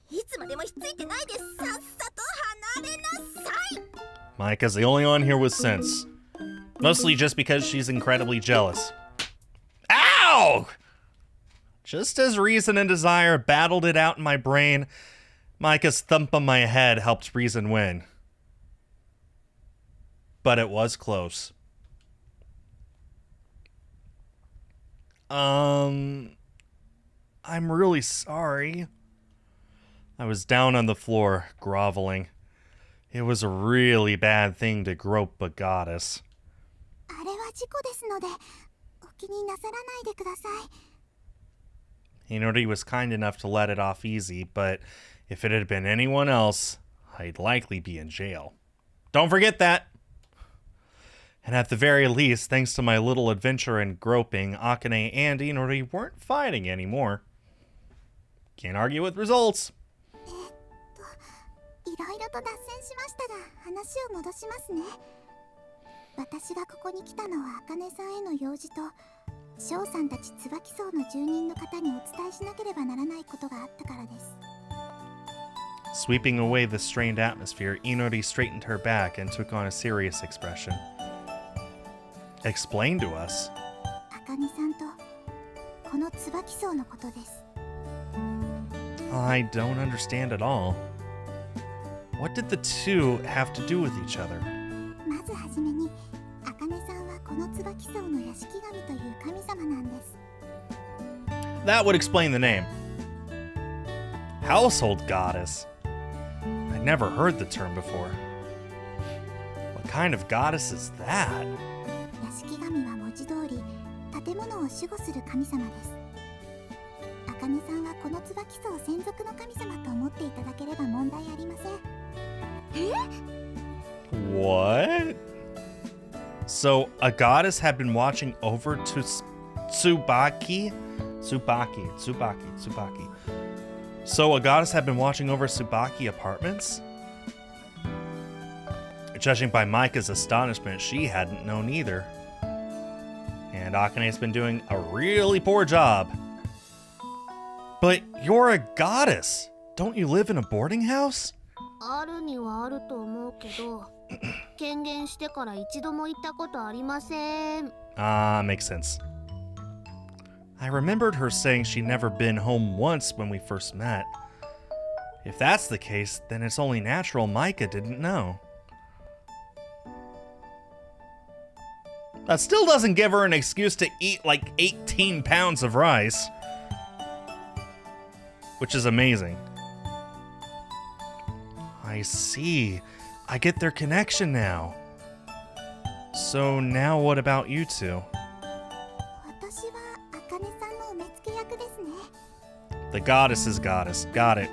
S2: いつまでもひっついてないでさっさと離れなさい。
S1: Micah's the only one here with sense. Mostly just because she's incredibly jealous. Ow! Just as reason and desire battled it out in my brain, Micah's thump on my head helped reason win. But it was close. I'm really sorry. I was down on the floor, groveling. It was a really bad thing to grope a goddess.
S2: あれは事故ですので、お気になさらないでください。
S1: Inori was kind enough to let it off easy, but if it had been anyone else, I'd likely be in jail. Don't forget that! And at the very least, thanks to my little adventure in groping, Akane and Inori weren't fighting anymore. Can't argue with results.
S2: いろいろと脱線しましたが、話を戻しますね。私がここに来たのは茜さんへの用事と、翔さんたち椿荘の住人の方にお伝えしなければならないことがあったからです。
S1: Sweeping away the strained atmosphere, Inori straightened her back and took on a serious expression. Explain to us.
S2: 茜さんとこの椿荘のことです。
S1: I don't understand at all. What did the two have to do with each other?
S2: まずはじめに、茜さんはこの椿荘の屋敷神という神様なんです。
S1: That would explain the name. Household goddess. I never heard the term before. What kind of goddess is that?
S2: 屋敷神は文字通り建物を守護する神様です。茜さんはこの椿荘専属の神様と思っていただければ問題ありません。
S1: What? So a goddess had been watching over to Tsubaki? Tsubaki. So a goddess had been watching over Tsubaki apartments? Judging by Micah's astonishment, she hadn't known either. And Akane's been doing a really poor job. But you're a goddess. Don't you live in a boarding house?
S2: あるにはあると思うけど、権限してから一度も行ったことありません。
S1: Ah, makes sense. I remembered her saying she'd never been home once when we first met. If that's the case, then it's only natural Micah didn't know. That still doesn't give her an excuse to eat like 18 pounds of rice. Which is amazing. I see. I get their connection now. So now what about you two?
S2: 私は茜さんのお目付け役ですね。
S1: The goddess is goddess. Got it.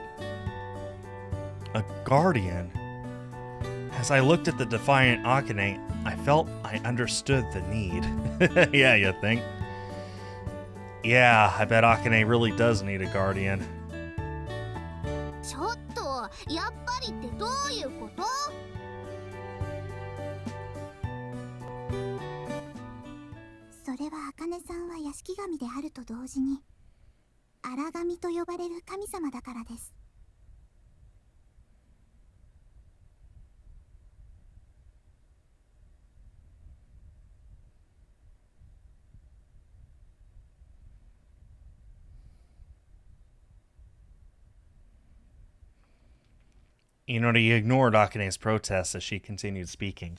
S1: A guardian. As I looked at the defiant Akane, I felt I understood the need. Yeah, you think? Yeah, I bet Akane really does need a guardian.
S2: ちょっと、やっぱりってどういうこと？
S3: 神であると同時に荒神と呼ばれる神様だからです。
S1: Inori ignored Akane's protests as she continued speaking.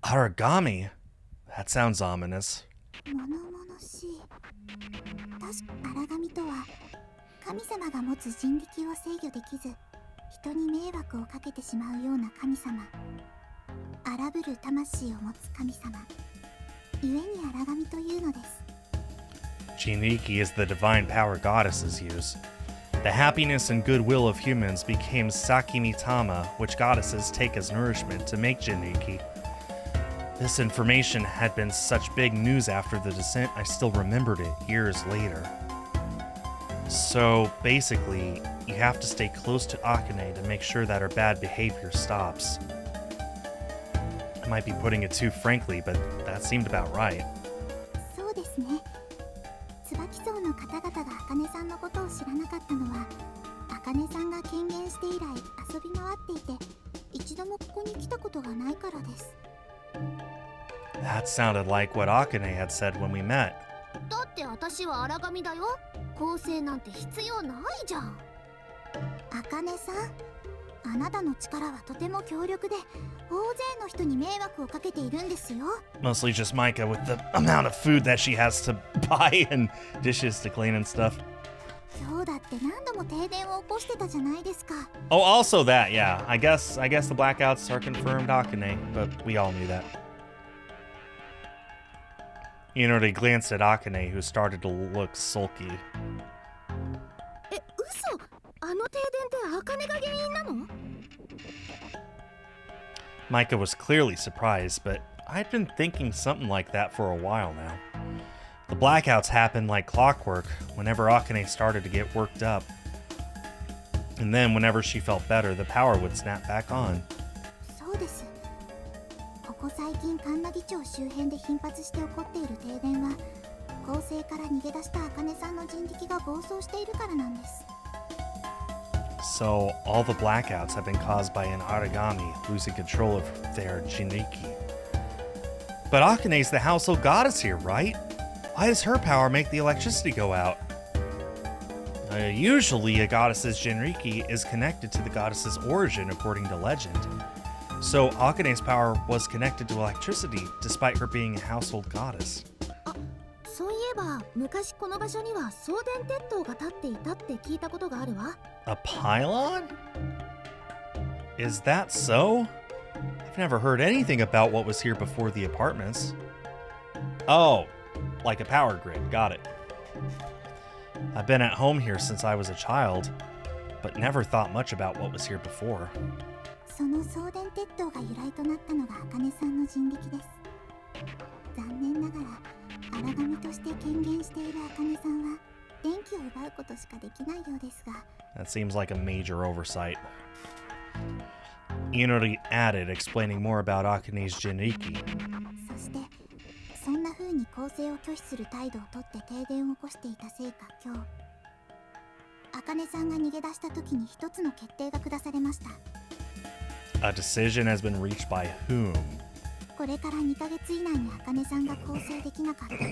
S1: Aragami? That sounds ominous.
S3: 物々しい。確か荒神とは神様が持つ人力を制御できず人に迷惑をかけてしまうような神様。荒ぶる魂を持つ神様。故に荒神というのです。
S1: Jiniki is the divine power goddesses use. The happiness and goodwill of humans became Sakimitama, which goddesses take as nourishment to make Jiniki. This information had been such big news after the descent, I still remembered it years later. So, basically, you have to stay close to Akane to make sure that her bad behavior stops. I might be putting it too frankly, but that seemed about right.
S3: そうですね。椿荘の方々が茜さんのことを知らなかったのは茜さんが権限して以来遊び回っていて一度もここに来たことがないからです。
S1: That sounded like what Akane had said when we met.
S2: だって私は荒神だよ。構成なんて必要ないじゃん。
S3: 茜さん、あなたの力はとても強力で大勢の人に迷惑をかけているんですよ。
S1: Mostly just Micah with the amount of food that she has to buy and dishes to clean and stuff.
S3: 今日だって何度も停電を起こしてたじゃないですか。
S1: Oh, also that, yeah. I guess the blackouts are confirmed Akane, but we all knew that. Inori glanced at Akane, who started to look sulky.
S2: え、嘘？あの停電って茜が原因なの？
S1: Micah was clearly surprised, but I'd been thinking something like that for a while now. The blackouts happened like clockwork whenever Akane started to get worked up. And then whenever she felt better, the power would snap back on.
S3: そうです。ここ最近神奈木町周辺で頻発して起こっている停電は構成から逃げ出した茜さんの人力が暴走しているからなんです。
S1: So, all the blackouts have been caused by an Aragami losing control of their Jiniki. But Akane's the household goddess here, right? Why does her power make the electricity go out? Usually, a goddess's Jinriki is connected to the goddess's origin according to legend. So, Akane's power was connected to electricity despite her being a household goddess.
S2: そういえば昔この場所には送電鉄塔が立っていたって聞いたことがあるわ。
S1: A pylon? Is that so? I've never heard anything about what was here before the apartments. Oh, like a power grid, got it. I've been at home here since I was a child, but never thought much about what was here before.
S3: その送電鉄塔が由来となったのが茜さんの人力です。残念ながら荒神として権限している茜さんは電気を奪うことしかできないようですが。
S1: That seems like a major oversight. Inori added, explaining more about Akane's Jinriki.
S3: そしてそんな風に公正を拒否する態度をとって停電を起こしていたせいか今日茜さんが逃げ出した時に一つの決定が下されました。
S1: A decision has been reached by whom?
S3: これから2ヶ月以内に茜さんが更生できなかった場合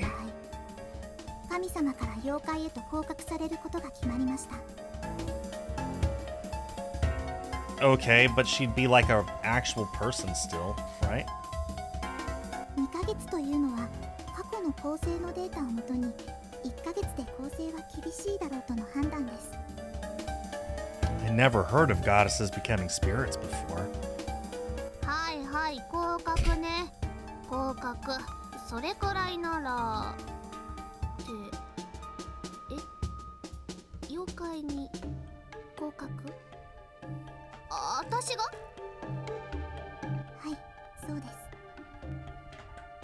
S3: 神様から妖怪へと降格されることが決まりました。
S1: Okay, but she'd be like an actual person still, right?
S3: 2ヶ月というのは過去の構成のデータをもとに1ヶ月で構成は厳しいだろうとの判断です。
S1: I never heard of goddesses becoming spirits before.
S2: はいはい、降格ね。降格。それくらいならって妖怪に降格？私が？
S3: はい、そうです。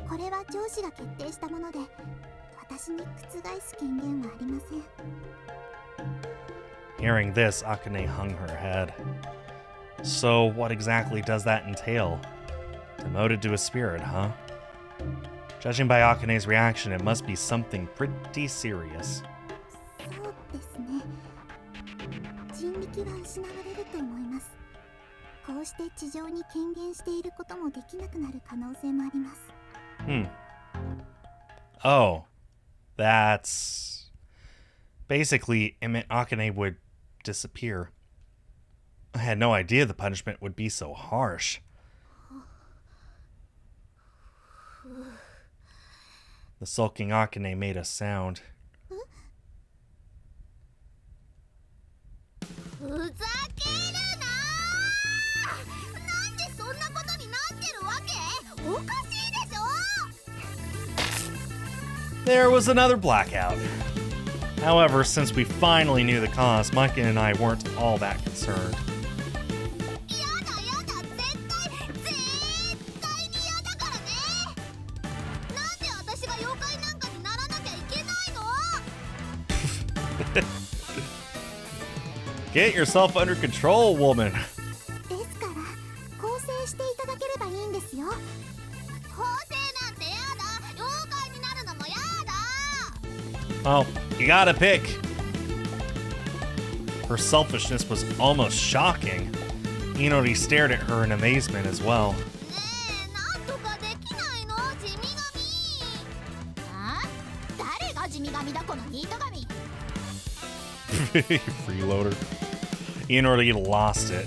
S3: これは上司が決定したもので私に覆す権限はありません。
S1: Hearing this, Akane hung her head. So, what exactly does that entail? Demoted to a spirit, huh? Judging by Akane's reaction, it must be something pretty serious.
S3: そうですね。人力は失われると思います。こうして地上に権限していることもできなくなる可能性もあります。
S1: Oh, that's... Basically, it meant Akane would disappear. I had no idea the punishment would be so harsh. The sulking Akane made a sound.
S2: ふざけるなー。なんでそんなことになってるわけ？おかしいでしょ。
S1: There was another blackout. However, since we finally knew the cause, Micah and I weren't all that concerned.
S2: やだやだ、絶対にやだからね。なんで私が妖怪なんかにならなきゃいけないの？
S1: Get yourself under control, woman.
S3: ですから更生していただければいいんですよ。
S2: 構成なんてやだ。妖怪になるのもやだ。
S1: Well, you gotta pick. Her selfishness was almost shocking. Inori stared at her in amazement as well.
S2: ねえ、なんとかできないの？地味神。あ？誰が地味神だこのニート神。
S1: Freeloader. Inori lost it.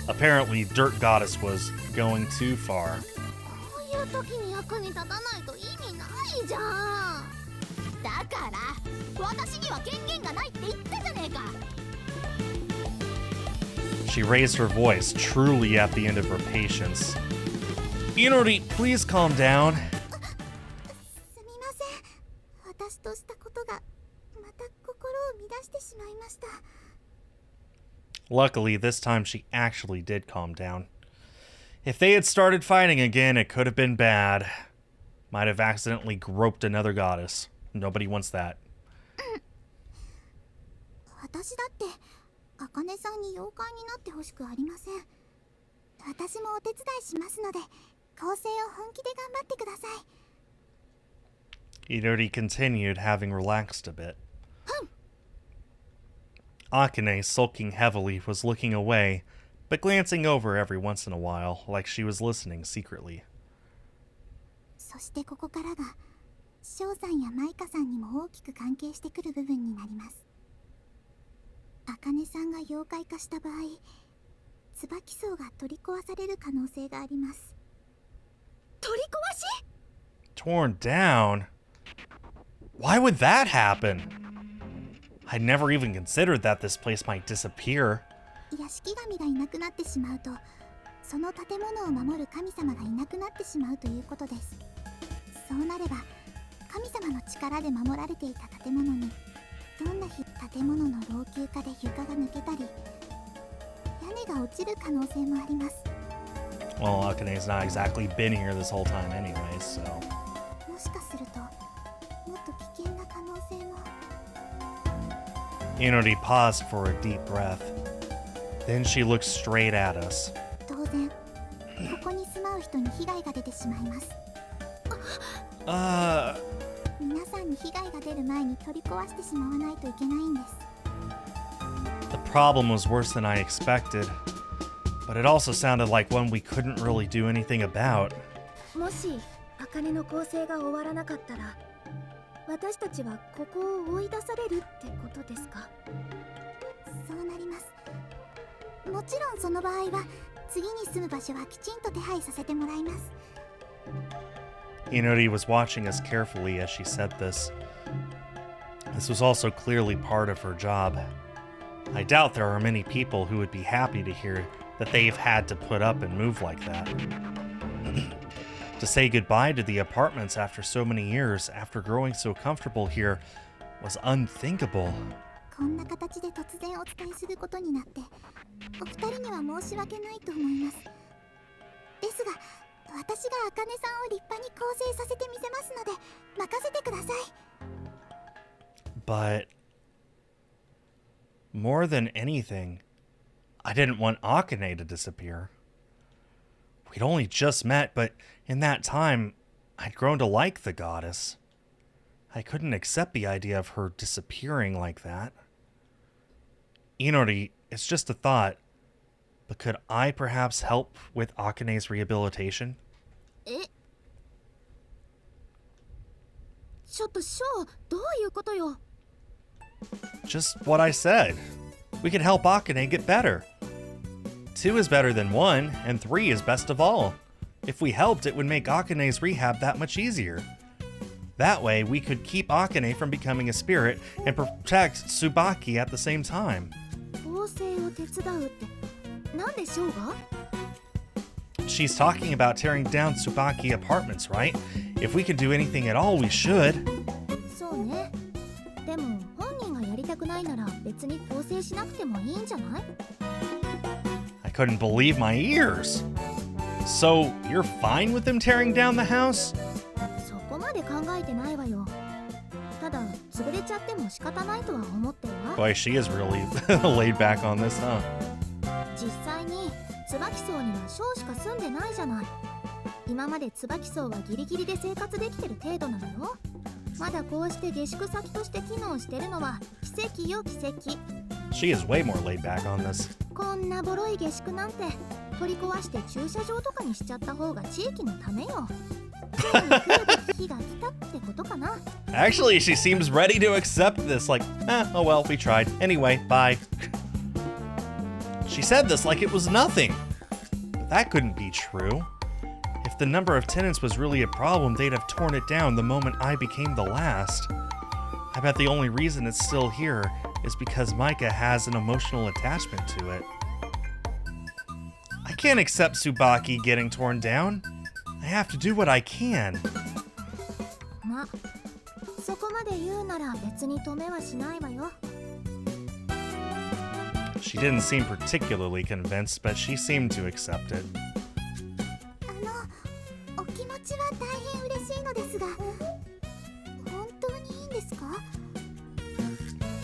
S1: Apparently, Dirt Goddess was going too far.
S2: こういう時に役に立たないと意味ないじゃん。だから私には権限がないって言ったじゃねえか。
S1: She raised her voice, truly at the end of her patience. Inori, please calm down.
S3: すみません。私としたことがまた心を乱してしまいました。
S1: Luckily, this time she actually did calm down. If they had started fighting again, it could have been bad. Might have accidentally groped another goddess. Nobody wants that.
S3: 私だって茜さんに妖怪になってほしくありません。私もお手伝いしますので構成を本気で頑張ってください。
S1: Inori continued, having relaxed a bit. Akane, sulking heavily, was looking away, but glancing over every once in a while, like she was listening secretly.
S3: そしてここからが翔さんやマイカさんにも大きく関係してくる部分になります。茜さんが妖怪化した場合、椿層が取り壊される可能性があります。
S2: 取り壊し？
S1: Torn down? Why would that happen? I'd never even considered that this place might disappear.
S3: 屋敷神がいなくなってしまうと、その建物を守る神様がいなくなってしまうということです。そうなれば神様の力で守られていた建物にどんな日建物の老朽化で床が抜けたり屋根が落ちる可能性もあります。
S1: Well, Akane's not exactly been here this whole time anyway, so...
S3: もしかするともっと危険な可能性も。
S1: Inori paused for a deep breath. Then she looked straight at us.
S3: 当然ここに住まう人に被害が出てしまいます。皆さんに被害が出る前に取り壊してしまわないといけないんです。
S1: The problem was worse than I expected, but it also sounded like one we couldn't really do anything about.
S2: もし茜の構成が終わらなかったら私たちはここを追い出されるってことですか？
S3: そうなります。もちろんその場合は次に住む場所はきちんと手配させてもらいます。
S1: Inori was watching us carefully as she said this. This was also clearly part of her job. I doubt there are many people who would be happy to hear that they've had to put up and move like that. To say goodbye to the apartments after so many years, after growing so comfortable here, was unthinkable.
S3: こんな形で突然お伝えすることになってお二人には申し訳ないと思います。ですが私が茜さんを立派に構成させてみせますので任せてください。
S1: But more than anything, I didn't want Akane to disappear. We'd only just met, but in that time, I'd grown to like the goddess. I couldn't accept the idea of her disappearing like that. Inori, it's just a thought, but could I perhaps help with Akane's rehabilitation?
S2: え、ちょっとショー、どういうことよ。
S1: Just what I said. We can help Akane get better. 2 is better than 1, and 3 is best of all. If we helped, it would make Akane's rehab that much easier. That way, we could keep Akane from becoming a spirit and protect Tsubaki at the same time.
S2: 縫製を手伝うって、なんでショーが？
S1: She's talking about tearing down Tsubaki apartments, right? If we can do anything at all, we should.
S2: そうね。でも本人がやりたくないなら別に構成しなくてもいいんじゃない？
S1: I couldn't believe my ears. So, you're fine with them tearing down the house?
S2: そこまで考えてないわよ。ただ潰れちゃっても仕方ないとは思ってるわ。
S1: Boy, she is really laid back on this, huh?
S2: 実際に椿荘にはショーしか住んでないじゃない。今まで椿荘はギリギリで生活できてる程度なのよ。まだこうして下宿先として機能してるのは奇跡よ、奇跡。
S1: She is way more laid back on this.
S2: こんなボロい下宿なんて取り壊して駐車場とかにしちゃった方が地域のためよ。ついに来るべき日が来たってことかな。
S1: Actually, she seems ready to accept this, like, oh well, we tried. Anyway, bye. She said this like it was nothing. But that couldn't be true. If the number of tenants was really a problem, they'd have torn it down the moment I became the last. I bet the only reason it's still here is because Micah has an emotional attachment to it. I can't accept Tsubaki getting torn down. I have to do what I can.
S2: まあ、そこまで言うなら別に止めはしないわよ。
S1: She didn't seem particularly convinced, but she seemed to accept it.
S3: お気持ちは大変嬉しいのですが、本当にいいんですか？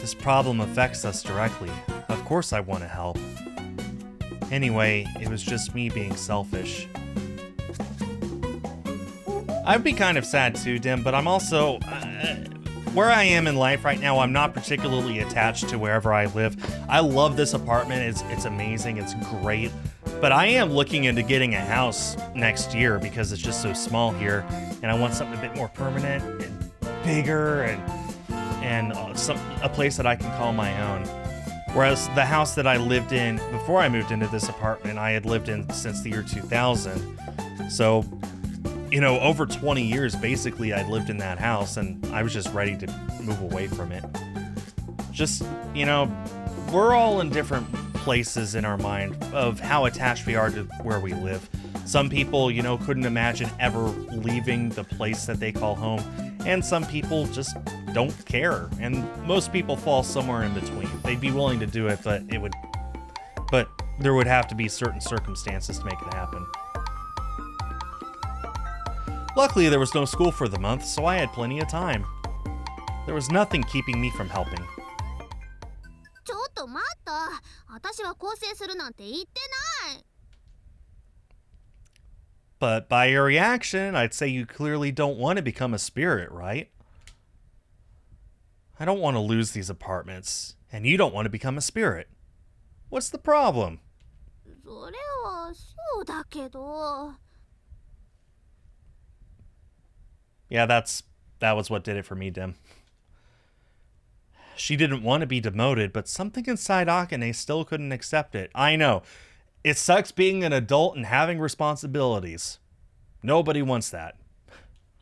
S1: This problem affects us directly. Of course I want to help. Anyway, it was just me being selfish. I'd be kind of sad too, Dim, but I'm also... where I am in life right now, I'm not particularly attached to wherever I live. I love this apartment. It's amazing. It's great. But I am looking into getting a house next year because it's just so small here, and I want something a bit more permanent and bigger and a place that I can call my own. Whereas the house that I lived in before I moved into this apartment, I had lived in since the year 2000. So, you know, over 20 years, basically, I'd lived in that house, and I was just ready to move away from it. Just, you know, we're all in different places in our mind of how attached we are to where we live. Some people, you know, couldn't imagine ever leaving the place that they call home, and some people just don't care, and most people fall somewhere in between. They'd be willing to do it, but there would have to be certain circumstances to make it happen. Luckily, there was no school for the month, so I had plenty of time. There was nothing keeping me from helping.
S2: ちょっと待った。私は構成するなんて言ってない。
S1: But by your reaction, I'd say you clearly don't want to become a spirit, right? I don't want to lose these apartments, and you don't want to become a spirit. What's the problem?
S2: それはそうだけど。
S1: Yeah, that was what did it for me, Dim. She didn't want to be demoted, but something inside Akane still couldn't accept it. I know. It sucks being an adult and having responsibilities. Nobody wants that.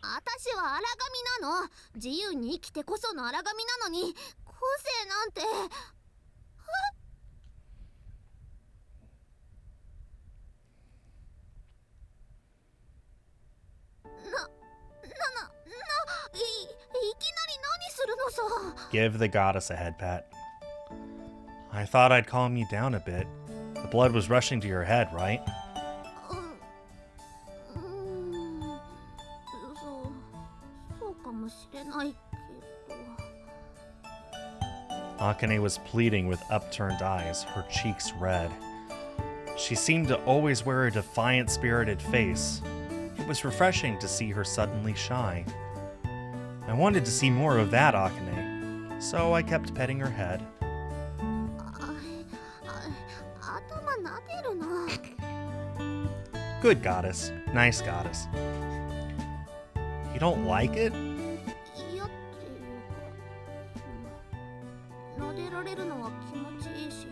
S2: 私は荒神なの。自由に生きてこその荒神なのに、個性なんて。いきなり何するのさ。
S1: Give the goddess a head pat. I thought I'd calm you down a bit. The blood was rushing to your head, right?
S2: そうかもしれないけど。
S1: Akane was pleading with upturned eyes, her cheeks red. She seemed to always wear a defiant, spirited face. It was refreshing to see her suddenly shy. I wanted to see more of that Akane, so I kept petting her head.
S2: 頭撫でるの。
S1: Good goddess. Nice goddess. You don't like it?
S2: 嫌っていうか、撫でられるのは気持ちいいし、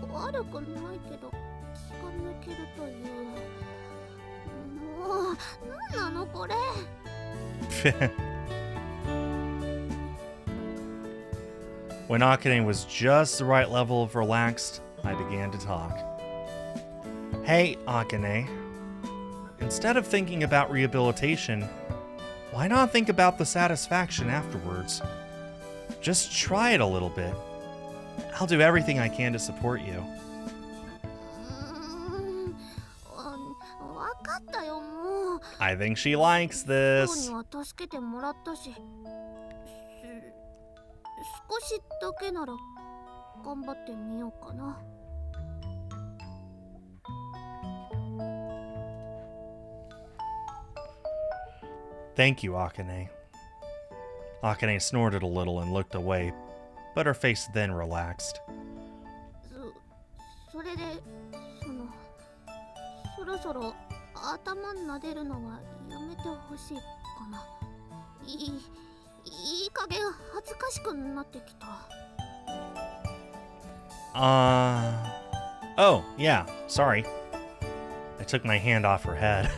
S2: 悪くないけど気が抜けるという。もう、なんなのこれ。
S1: When Akane was just the right level of relaxed, I began to talk. Hey, Akane. Instead of thinking about rehabilitation, why not think about the satisfaction afterwards? Just try it a little bit. I'll do everything I can to support you.
S2: わかったよもう。
S1: I think she likes
S2: 今
S1: this.
S2: 日には助けてもらったし、少しだけなら頑張ってみようかな。
S1: Thank you, Akane. Akane snorted a little and looked away, but her face then relaxed.
S2: それで、そろそろ頭撫でるのはやめてほしいかな。いい加減恥ずかしくなってきた。
S1: Oh, yeah, sorry. I took my hand off her head.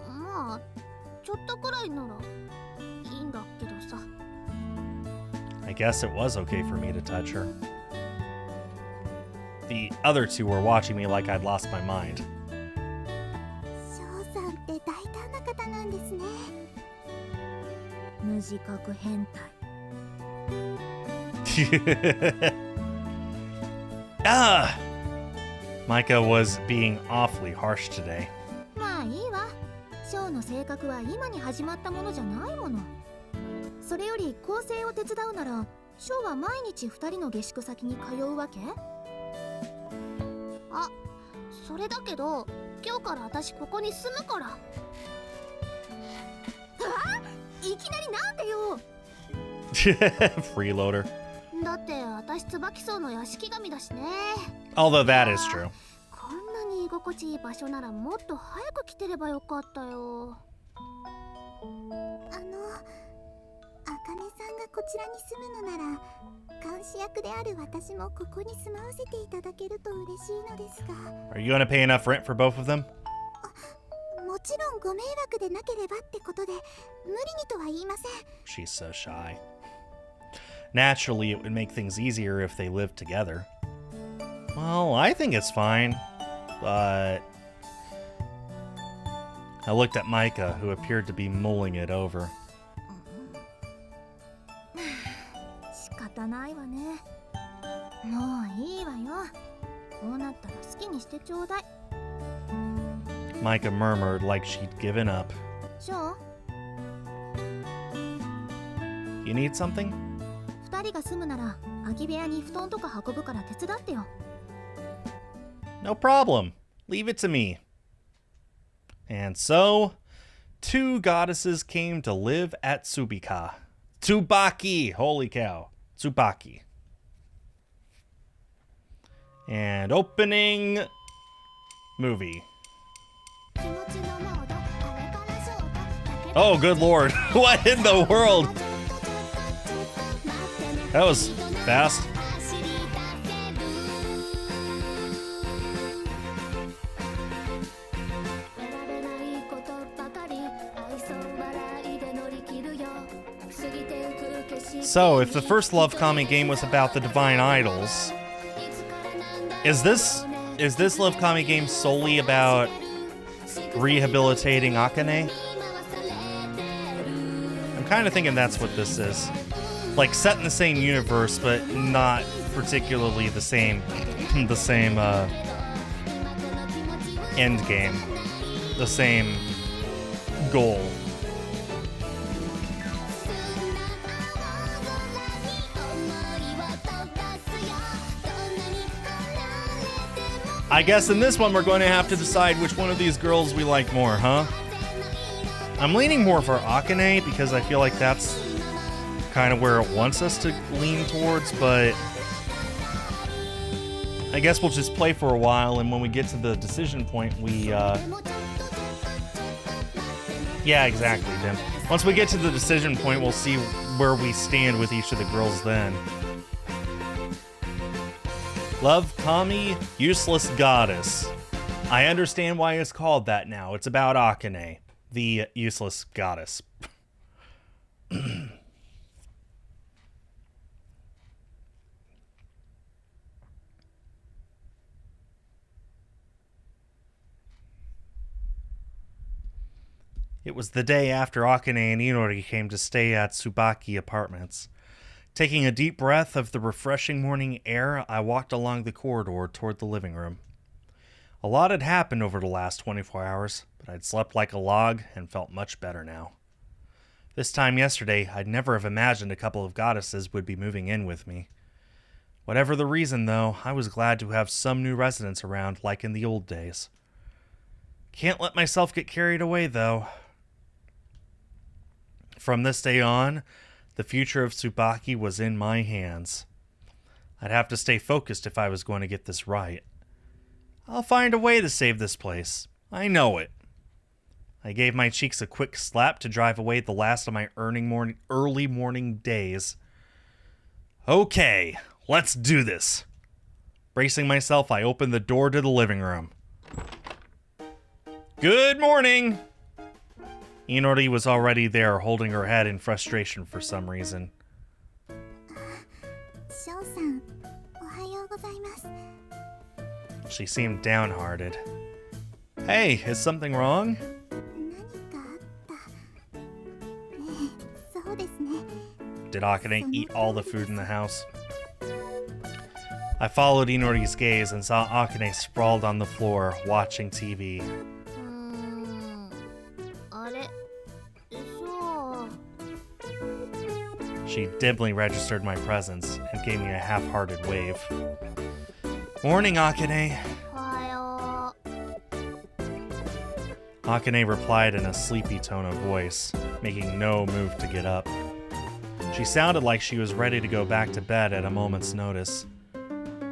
S2: まあ、ちょっとくらいならいいんだけどさ。
S1: I guess it was okay for me to touch her. The other two were watching me like I'd lost my mind.
S3: 翔さんって大胆な方なんですね。無自覚変態。
S1: Ah! Micah was being awfully harsh today.
S3: まあいいわ。翔の性格は今に始まったものじゃないもの。それより構成を手伝うなら、翔は毎日2人の下宿先に通うわけ？
S2: あ、それだけど今日から私ここに住むから。あ？いきなりなんでよ。
S1: Freeloader.
S2: だって私椿荘の屋敷神だしね。
S1: Although that is true.
S2: こんなに居心地いい場所ならもっと早く来てればよかったよ。
S3: あかねさんがこちらに住むのなら、監視役である私もここに住まわせていただけると嬉しいのですが。
S1: Are you gonna pay enough rent for both of them?
S3: もちろんご迷惑でなければってことで、無理にとは言いません。
S1: She's so shy. Naturally, it would make things easier if they lived together. Well, I think it's fine, but... I looked at Micah, who appeared to be mulling it over.
S3: 仕方ないわね。もういいわよ。こうなったら好きにしてちょうだい。
S1: Micah murmured like she'd given up.
S3: ショー、
S1: You need something?
S3: 2人が住むなら空き部屋に布団とか運ぶから手伝ってよ。
S1: No problem. Leave it to me. And so, two goddesses came to live at Tsubika. Tsubaki! Holy cow. Tsubaki. And opening movie. Oh, good lord. What in the world? That was fast. So, if the first LoveKami game was about the divine idols, is this LoveKami game solely about rehabilitating Akane? I'm kind of thinking that's what this is. Like set in the same universe, but not particularly the same end game, the same goal. I guess in this one we're going to have to decide which one of these girls we like more, huh? I'm leaning more for Akane because I feel like that's kind of where it wants us to lean towards, but I guess we'll just play for a while, and when we get to the decision point, yeah, exactly, Dim. Once we get to the decision point, we'll see where we stand with each of the girls then. LoveKami, Useless Goddess. I understand why it's called that now. It's about Akane, the useless goddess. It was the day after Akane and Inori came to stay at Tsubaki Apartments. Taking a deep breath of the refreshing morning air, I walked along the corridor toward the living room. A lot had happened over the last 24 hours, but I'd slept like a log and felt much better now. This time yesterday, I'd never have imagined a couple of goddesses would be moving in with me. Whatever the reason, though, I was glad to have some new residents around like in the old days. Can't let myself get carried away, though. From this day on, the future of Tsubaki was in my hands. I'd have to stay focused if I was going to get this right. I'll find a way to save this place. I know it. I gave my cheeks a quick slap to drive away the last of my early morning days. Okay, let's do this. Bracing myself, I opened the door to the living room. Good morning! Inori was already there, holding her head in frustration for some reason.
S3: Sho-san, ohayou gozaimasu.
S1: She seemed downhearted. Hey, is something wrong?
S3: 何かあった。そうですね。
S1: Did Akane eat all the food in the house? I followed Inori's gaze and saw Akane sprawled on the floor, watching TV.
S2: あれ、そう。
S1: She dimly registered my presence and gave me a half-hearted wave. Morning, Akane.
S2: おはよう。
S1: Akane replied in a sleepy tone of voice, making no move to get up. She sounded like she was ready to go back to bed at a moment's notice.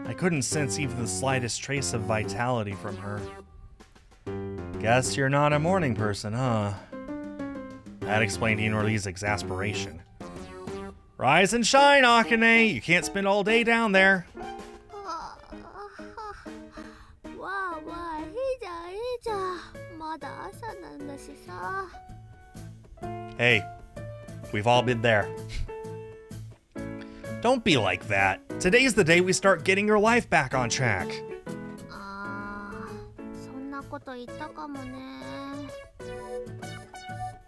S1: I couldn't sense even the slightest trace of vitality from her. Guess you're not a morning person, huh? That explained Inori's exasperation. Rise and shine, Akane! You can't spend all day down there.
S2: わあわあ、いいじゃんいいじゃん。まだ朝なんだしさ。
S1: Hey, we've all been there. Don't be like that. Today's the day we start getting your life back on track.
S2: あー、そんなこと言ったかもね。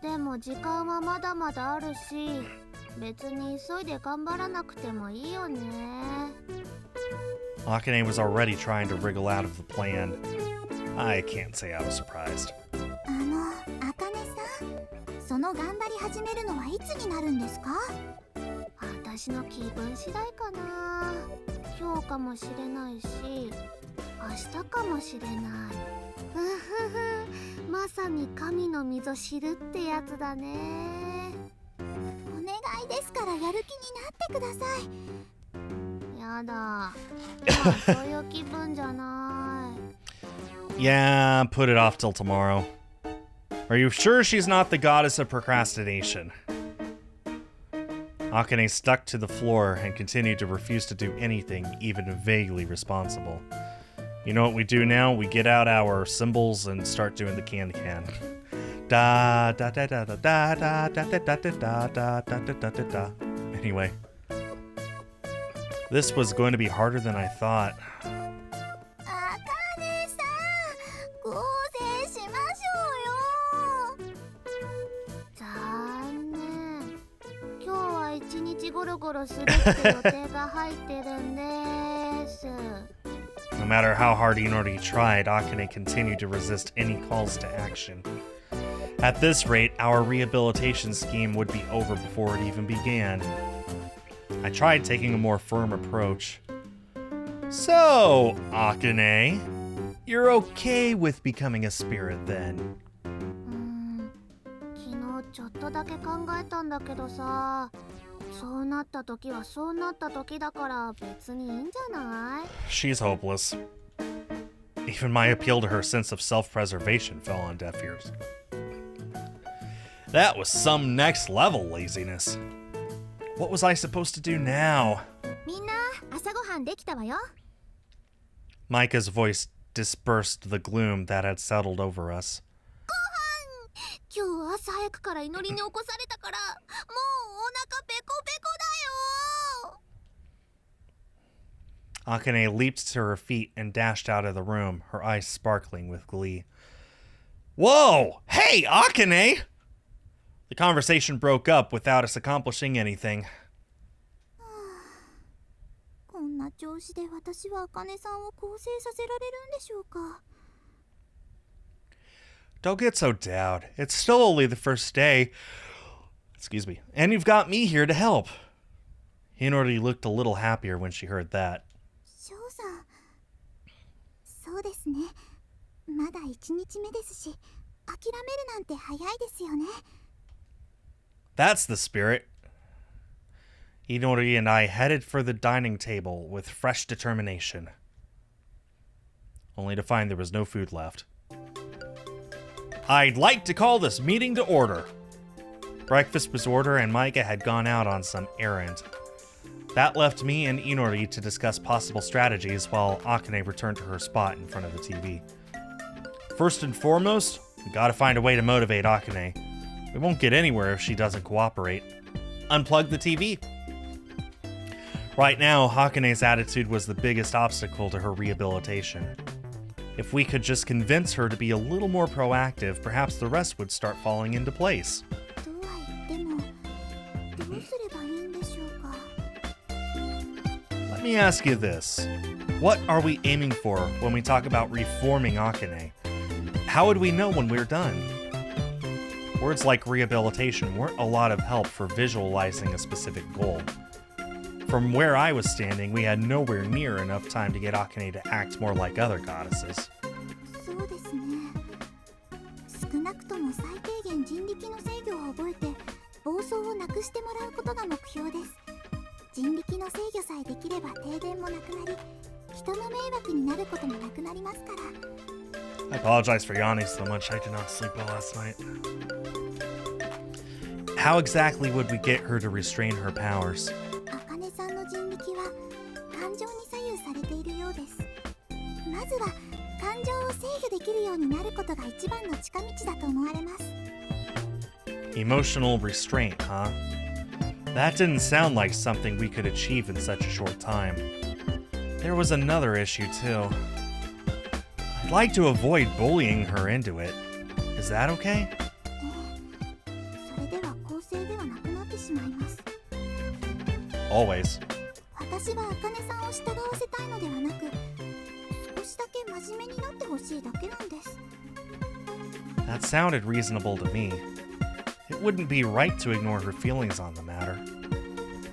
S2: でも時間はまだまだあるし、別に急いで頑張らなくてもいいよね。
S1: Akane was already trying to wriggle out of the plan. I can't say I was surprised.
S3: あかねさん、その頑張り始めるのはいつになるんですか？
S2: 私の気分次第かな。今日かもしれないし、明日かもしれない。うふふ、まさに神の溝知るってやつだね。
S3: お願いですからやる気になってください。
S2: やだ、今そういう気分じゃない。
S1: Yeah, put it off till tomorrow. Are you sure she's not the goddess of procrastination? Akane stuck to the floor and continued to refuse to do anything, even vaguely responsible. You know what we do now? We get out our cymbals and start doing the can-can. Da da da da da da da da da da da da da da da da. Anyway. This was going to be harder than I thought.
S3: あかねさん、合成しましょうよ。
S2: 残念。今日は一日ゴロゴロするって予定が入ってるんです。
S1: No matter how hard Inori tried, Akane continued to resist any calls to action. At this rate, our rehabilitation scheme would be over before it even began. I tried taking a more firm approach. So, Akane, You're okay with becoming a spirit then?
S2: 昨日ちょっとだけ考えたんだけどさ、そうなった時はそうなった時だから別にいいんじゃない？
S1: She's hopeless. Even my appeal to her sense of self-preservation fell on deaf ears. That was some next level laziness. What was I supposed to do now?
S2: みんな朝ごはんできたわよ。
S1: Micah's voice dispersed the gloom that had settled over us.
S2: 今日朝早くから祈りに起こされたからもうお腹ペコペコだよ。
S1: Akane leaped to her feet and dashed out of the room, her eyes sparkling with glee. Whoa! Hey, Akane! The conversation broke up without us accomplishing anything.
S3: こんな調子で私は茜さんを更生させられるんでしょうか。
S1: Don't get so down. It's still only the first day. Excuse me. And you've got me here to help. Hinori looked a little happier when she heard that.
S3: 翔さん、そうですね。まだ1日目ですし、諦めるなんて早いですよね。
S1: That's the spirit. Hinori and I headed for the dining table with fresh determination. Only to find there was no food left. I'd like to call this meeting to order. Breakfast was ordered and Micah had gone out on some errand. That left me and Inori to discuss possible strategies while Akane returned to her spot in front of the TV. First and foremost, we gotta find a way to motivate Akane. We won't get anywhere if she doesn't cooperate. Unplug the TV. Right now, Akane's attitude was the biggest obstacle to her rehabilitation. If we could just convince her to be a little more proactive, perhaps the rest would start falling into place.
S3: とは言っても、どうすればいいんでしょうか。
S1: Let me ask you this. What are we aiming for when we talk about reforming Akane? How would we know when we're done? Words like rehabilitation weren't a lot of help for visualizing a specific goal. From where I was standing, we had nowhere near enough time to get Akane to act more like other goddesses.
S3: そうですね。少なくとも最低限人力の制御を覚えて暴走をなくしてもらうことが目標です。人力の制御さえできれば停電もなくなり、人の迷惑になることもなくなりますから。
S1: I apologize for yawning so much. I did not sleep well last night. How exactly would we get her to restrain her powers?
S3: 茜さんの人力は感情に左右されているようです。まずは感情を制御できるようになることが一番の近道だと思われます。
S1: Emotional restraint, huh? That didn't sound like something we could achieve in such a short time. There was another issue, too. I'd like to avoid bullying her into it. Is that okay?
S3: それでは公正ではなくなってしまいます。
S1: Always.
S3: 私は茜さんを従わせたいのではなく、少しだけ真面目になってほしいだけなんです。
S1: That sounded reasonable to me. It wouldn't be right to ignore her feelings on the matter.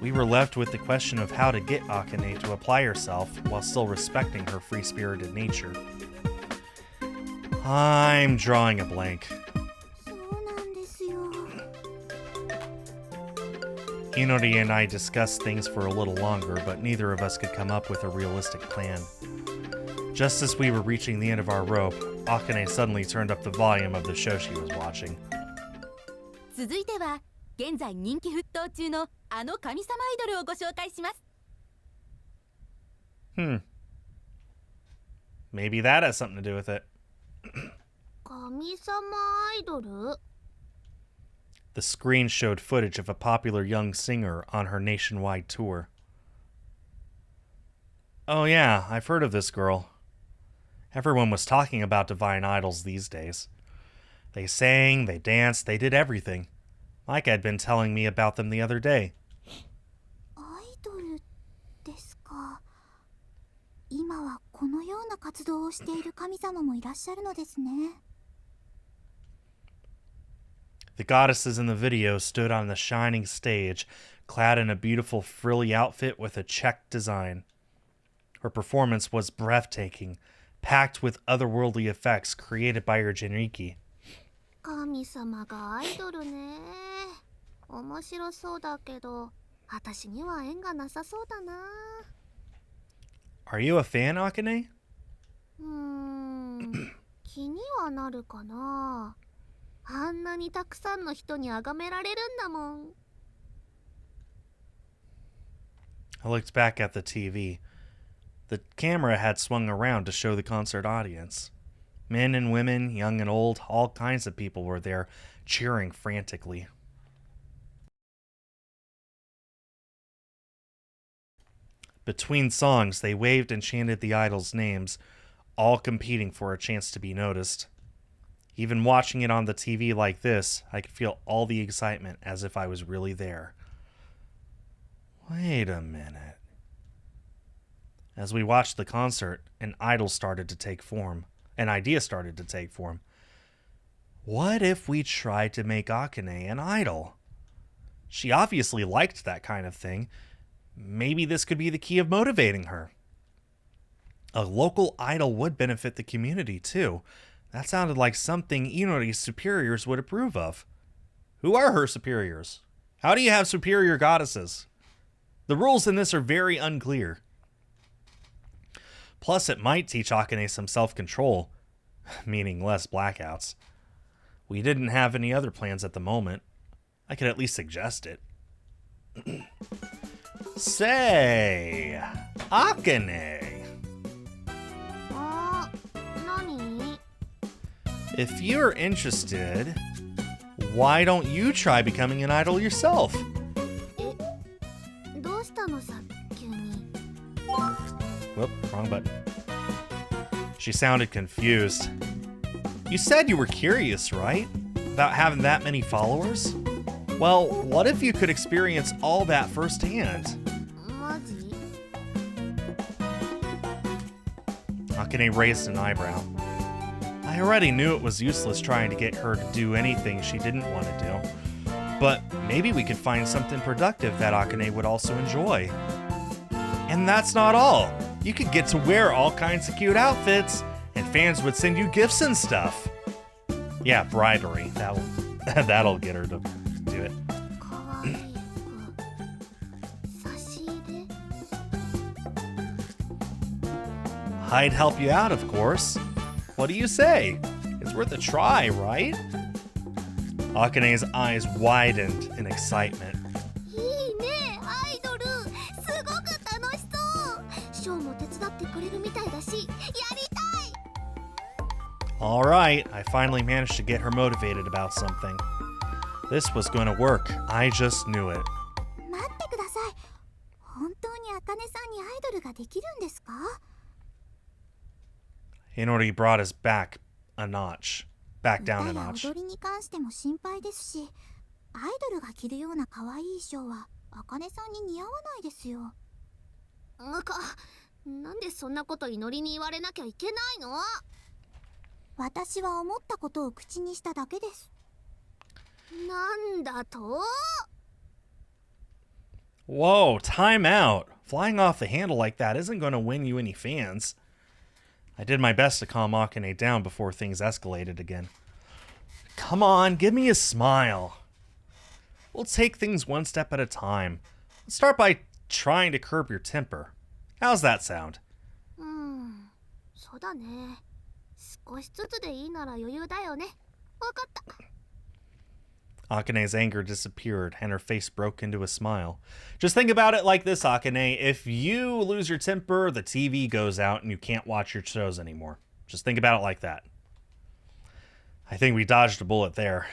S1: We were left with the question of how to get Akane to apply herself while still respecting her free-spirited nature. I'm drawing a blank.
S3: そうなんですよ。
S1: Inori and I discussed things for a little longer, but neither of us could come up with a realistic plan. Just as we were reaching the end of our rope, Akane suddenly turned up the volume of the show she was watching.
S4: 続いては現在人気沸騰中のあの神様アイドルをご紹介します。
S1: Maybe that has something to do with it.
S2: 神様アイドル？
S1: The screen showed footage of a popular young singer on her nationwide tour. Oh yeah, I've heard of this girl. Everyone was talking about divine idols these days. They sang, they danced, they did everything. Mike had been telling me about them the other day.
S3: アイドルですか。今はこのような活動をしている神様もいらっしゃるのですね。
S1: The goddesses in the video stood on the shining stage, clad in a beautiful frilly outfit with a checked design. Her performance was breathtaking, packed with otherworldly effects created by her Jinriki.
S2: 神様がアイドルね。面白そうだけど、私には縁がなさそうだな。
S1: Are you a fan, Akane?
S2: 気にはなるかな。あんなにたくさんの人に崇められるんだもん。
S1: I looked back at the TV. The camera had swung around to show the concert audience. Men and women, young and old, all kinds of people were there, cheering frantically. Between songs, they waved and chanted the idols' names, all competing for a chance to be noticed. Even watching it on the TV like this, I could feel all the excitement as if I was really there. Wait a minute. As we watched the concert, an idea started to take form. What if we tried to make Akane an idol? She obviously liked that kind of thing. Maybe this could be the key of motivating her. A local idol would benefit the community, too. That sounded like something Inori's superiors would approve of. Who are her superiors? How do you have superior goddesses? The rules in this are very unclear. Plus, it might teach Akane some self-control, meaning less blackouts. We didn't have any other plans at the moment. I could at least suggest it. Say, Akane.
S2: Nani?
S1: If you're interested, why don't you try becoming an idol yourself?
S2: どうしたのさ、急に。
S1: Whoop, wrong button. She sounded confused. You said you were curious, right? About having that many followers? Well, what if you could experience all that firsthand?
S2: マジ？
S1: Akane raised an eyebrow. I already knew it was useless trying to get her to do anything she didn't want to do. But maybe we could find something productive that Akane would also enjoy. And that's not all. You could get to wear all kinds of cute outfits, and fans would send you gifts and stuff. Yeah, bribery. That'll get her to do it.
S2: かわいい服。差し入れ？
S1: I'd help you out, of course. What do you say? It's worth a try, right? Akane's eyes widened in excitement.
S2: いいね、アイドル。すごく楽しそう。ショーも手伝ってくれるみたいだし、やりたい。
S1: All right, I finally managed to get her motivated about something. This was going to work. I just knew it.
S3: 待ってください。本当に茜さんにアイドルができるんですか？
S1: Inori brought us back a notch. Back down a
S3: 歌や
S1: notch.
S3: 踊りに関しても心配ですし、アイドルが着るような可愛い衣装は茜さんに似合わないですよ。
S2: なんでそんなこと祈りに言われなきゃいけないの？
S3: 私は思ったことを口にしただけです。
S2: なんだと？
S1: Whoa, time out. Flying off the handle like that isn't going to win you any fans. I did my best to calm Akane down before things escalated again. Come on, give me a smile. We'll take things one step at a time. Let's start by trying to curb your temper. How's that sound?
S2: そうだね。少しずつでいいなら余裕だよね。わかった。
S1: Akane's anger disappeared and her face broke into a smile. Just think about it like this, Akane. If you lose your temper, the TV goes out and you can't watch your shows anymore. Just think about it like that. I think we dodged a bullet there.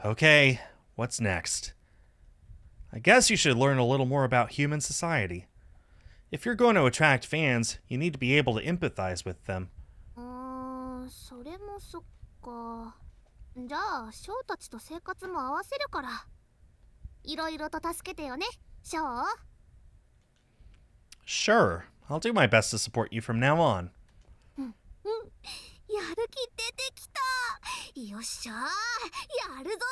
S1: Okay, what's next? I guess you should learn a little more about human society. If you're going to attract fans, you need to be able to empathize with them.
S2: それもそっか。じゃあ、ショーたちと生活も合わせるから。いろいろと助けてよね、ショー。
S1: Sure, I'll do my best to support you from now on.
S2: やる気出てきた。よっしゃー、やるぞ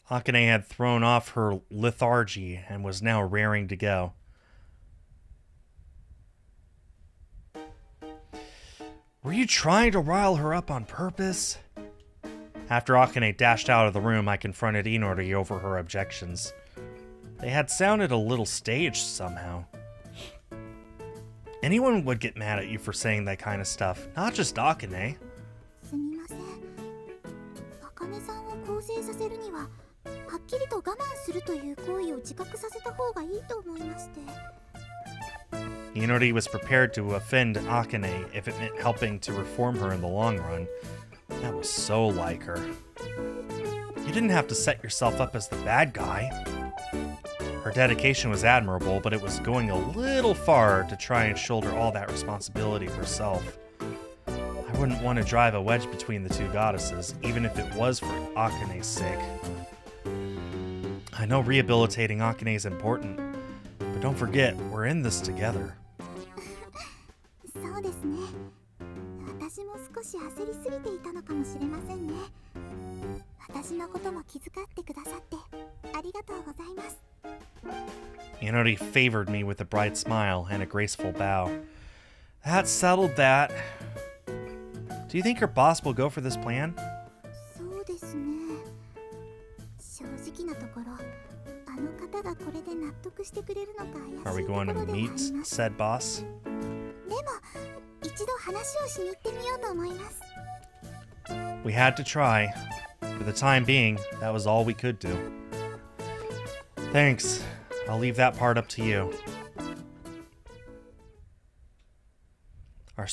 S1: Akane had thrown off her lethargy and was now raring to go. Were you trying to rile her up on purpose? After Akane dashed out of the room, I confronted Inori over her objections. They had sounded a little staged somehow. Anyone would get mad at you for saying that kind of stuff, not just Akane.
S3: すみません。茜さんを更生させるには、はっきりと我慢するという行為を自覚させた方がいいと思いまして。
S1: Inori was prepared to offend Akane if it meant helping to reform her in the long run. That was so like her. You didn't have to set yourself up as the bad guy. Her dedication was admirable, but it was going a little far to try and shoulder all that responsibility herself. I wouldn't want to drive a wedge between the two goddesses, even if it was for Akane's sake. I know rehabilitating Akane is important, but don't forget, we're in this together.
S3: そうですね。私も少し焦りすぎていたのかもしれませんね。私のことも気遣ってくださってありがとうございます。
S1: Inori favored me with a bright smile and a graceful bow. That settled that. Do you think your boss will go for this plan?
S3: そうですね。正直なところ、あの方がこれで納得してくれるのか怪
S1: Are
S3: し
S1: we
S3: いとこ
S1: going
S3: ろ
S1: to
S3: ではあり
S1: meet
S3: ます。
S1: said boss?
S3: でも一度話をしに行ってみようと思います。
S1: We had to try. For the time being, that was all we could do. Thanks. I'll leave that part up to you. Our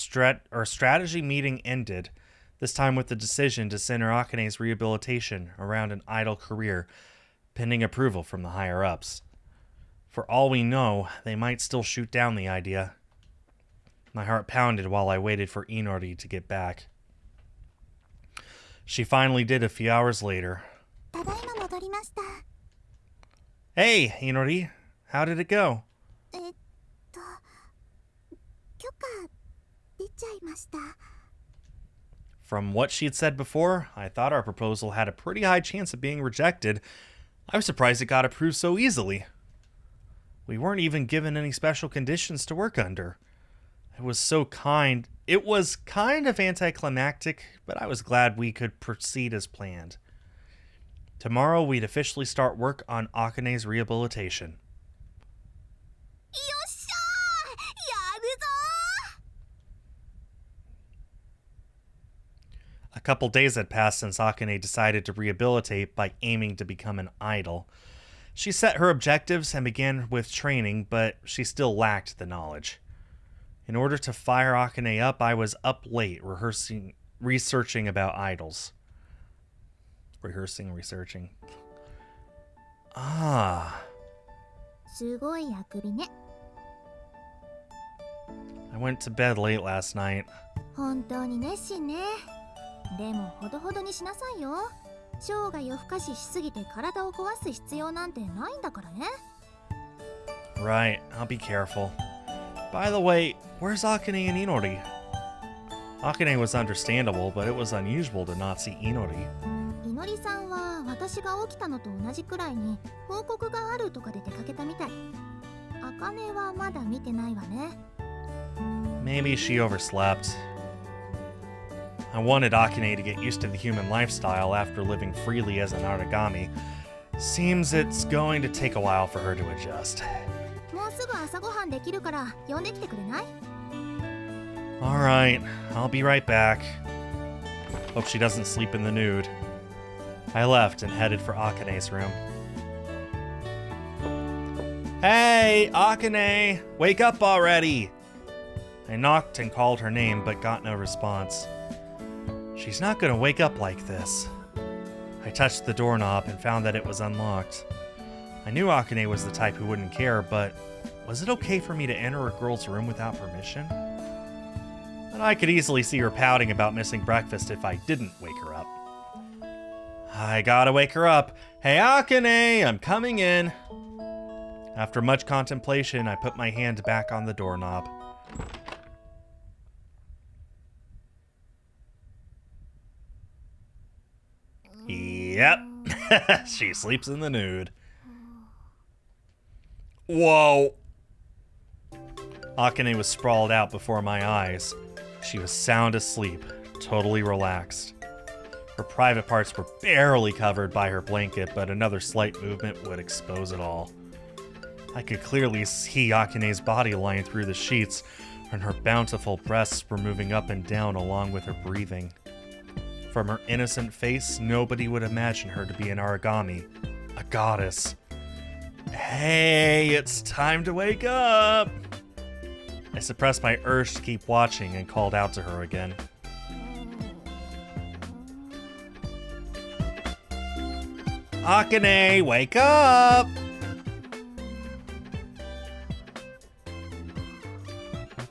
S1: strategy meeting ended, this time with the decision to center Akane's rehabilitation around an idle career, pending approval from the higher-ups. For all we know, they might still shoot down the idea. My heart pounded while I waited for Inori to get back. She finally did a few hours later.
S3: ただいま戻りました。
S1: Hey, Inori. How did it go?
S3: 許可出ちゃいました。
S1: From what she had said before, I thought our proposal had a pretty high chance of being rejected. I was surprised it got approved so easily. We weren't even given any special conditions to work under. It was so kind. It was kind of anticlimactic, but I was glad we could proceed as planned. Tomorrow, we'd officially start work on Akane's rehabilitation.
S3: よっしゃー！やるぞ
S1: A couple days had passed since Akane decided to rehabilitate by aiming to become an idol. She set her objectives and began with training, but she still lacked the knowledge. In order to fire Akane up, I was up late researching about idols. Researching. Ah.
S3: すごいあくびね。
S1: I went to bed late last night.
S2: 本当に熱心ね。でもほどほどにしなさいよ。生涯夜更かししすぎて体を壊す必要なんてないんだからね。
S1: Right, I'll be careful. By the way, where's Akane and Inori? Akane was understandable, but it was unusual to not see Inori.
S2: いのりさんは私が起きたのと同じくらいに報告があるとかで出かけたみたい。あかねはまだ見てないわね。
S1: Maybe she overslept. I wanted Akane to get used to the human lifestyle after living freely as an origami. Seems it's going to take a while for her to adjust.
S2: もうすぐ朝ごはんできるから呼んできてくれない？
S1: Alright, I'll be right back. Hope she doesn't sleep in the nude. I left and headed for Akane's room. Hey, Akane! Wake up already! I knocked and called her name, but got no response. She's not gonna wake up like this. I touched the doorknob and found that it was unlocked. I knew Akane was the type who wouldn't care, but was it okay for me to enter a girl's room without permission? And I could easily see her pouting about missing breakfast if I didn't wake her up. I gotta wake her up. Hey, Akane, I'm coming in. After much contemplation, I put my hand back on the doorknob. Yep, she sleeps in the nude. Whoa. Akane was sprawled out before my eyes. She was sound asleep, totally relaxed. Her private parts were barely covered by her blanket, but another slight movement would expose it all. I could clearly see Akane's body lying through the sheets, and her bountiful breasts were moving up and down along with her breathing. From her innocent face, nobody would imagine her to be an origami, a goddess. Hey, it's time to wake up! I suppressed my urge to keep watching and called out to her again. Akane, wake up!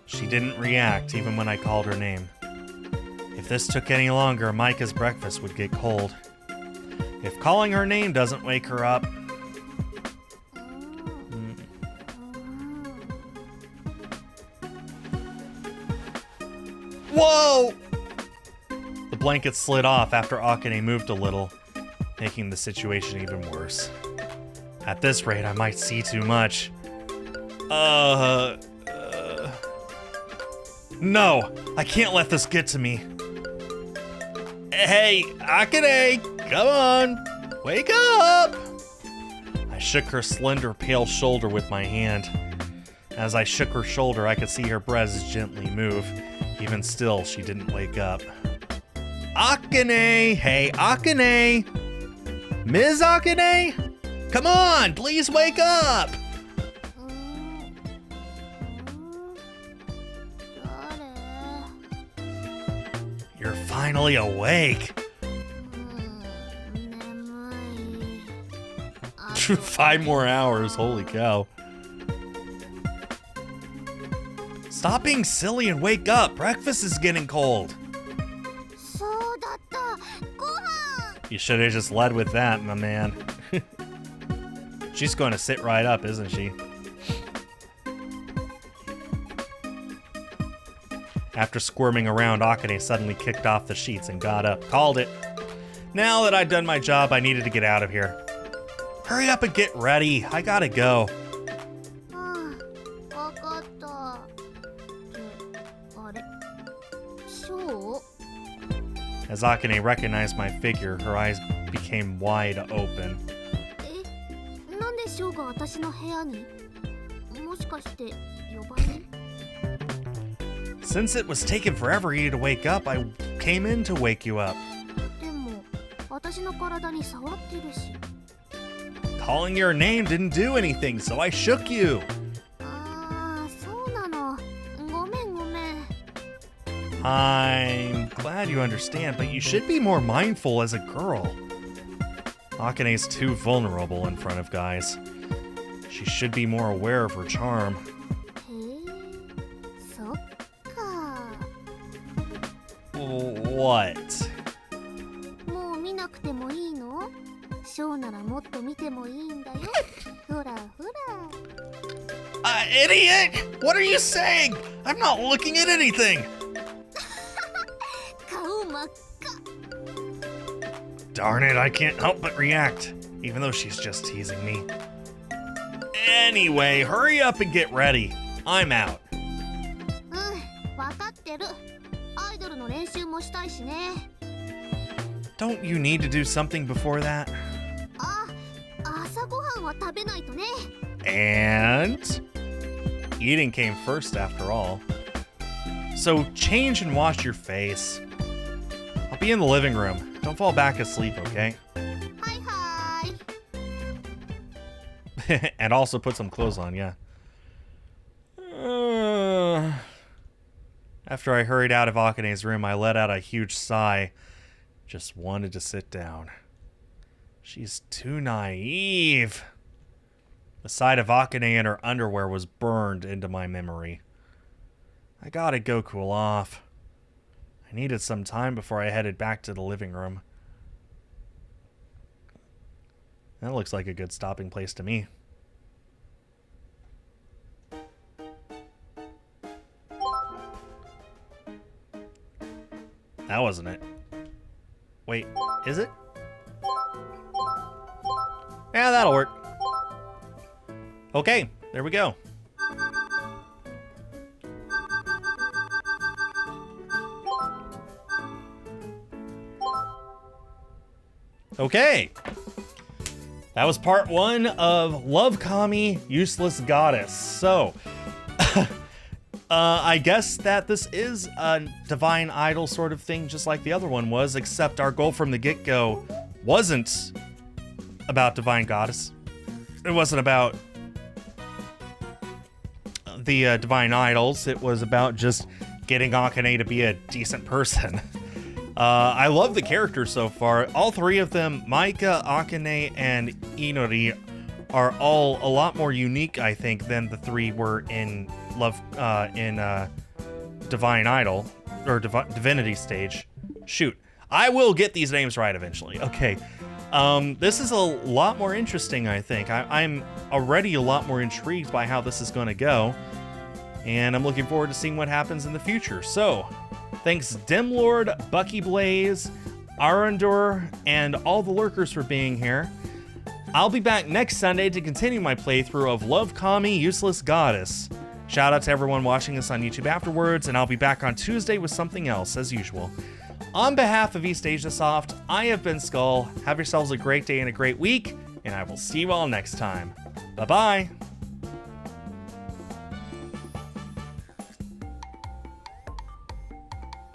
S1: She didn't react even when I called her name. If this took any longer, Micah's breakfast would get cold. If calling her name doesn't wake her up... Whoa! The blanket slid off after Akane moved a little, making the situation even worse. At this rate, I might see too much. No! I can't let this get to me. Hey, Akane! Come on! Wake up! I shook her slender, pale shoulder with my hand. As I shook her shoulder, I could see her breasts gently move. Even still, she didn't wake up. Akane! Hey, Akane! Ms. Akane? Come on, please wake up! You're finally awake. 5 more hours, holy cow. Stop being silly and wake up. Breakfast is getting cold. You should have just led with that, my man. She's going to sit right up, isn't she? After squirming around, Akane suddenly kicked off the sheets and got up. Called it. Now that I'd done my job, I needed to get out of here. Hurry up and get ready. I gotta go. As Akane recognized my figure, her eyes became wide open. Since it was taking forever for you to wake up, I came in to wake you up. Calling your name didn't do anything, so I shook you. I'm glad you understand, but you should be more mindful as a girl. Akane's too vulnerable in front of guys. She should be more aware of her charm. What? Idiot! What are you saying? I'm not looking at anything! Darn it, I can't help but react, even though she's just teasing me. Anyway, hurry up and get ready. I'm out. Don't you need to do something before that? And eating came first after all. So change and wash your face. I'll be in the living room. Don't fall back asleep, okay?
S2: Hi.
S1: And also put some clothes on, yeah. After I hurried out of Akane's room, I let out a huge sigh. Just wanted to sit down. She's too naive. The sight of Akane in her underwear was burned into my memory. I gotta go cool off. I needed some time before I headed back to the living room. That looks like a good stopping place to me. That wasn't it. Wait, is it? Yeah, that'll work. Okay, there we go. Okay. That was part 1 of LoveKami, Useless Goddess. So, I guess that this is a divine idol sort of thing, just like the other one was, except our goal from the get-go wasn't about divine goddess. It wasn't about the divine idols. It was about just getting Akane to be a decent person. I love the characters so far. All 3 of them, Maika, Akane, and Inori, are all a lot more unique, I think, than the 3 were in Divine Idol, or Divinity Stage. Shoot. I will get these names right eventually. Okay. This is a lot more interesting, I think. I'm already a lot more intrigued by how this is going to go, and I'm looking forward to seeing what happens in the future. So, thanks Dimlord, Bucky Blaze, Arundor, and all the lurkers for being here. I'll be back next Sunday to continue my playthrough of LoveKami, Useless Goddess. Shout out to everyone watching this on YouTube afterwards, and I'll be back on Tuesday with something else, as usual. On behalf of East Asia Soft, I have been Skull. Have yourselves a great day and a great week, and I will see you all next time. Bye-bye!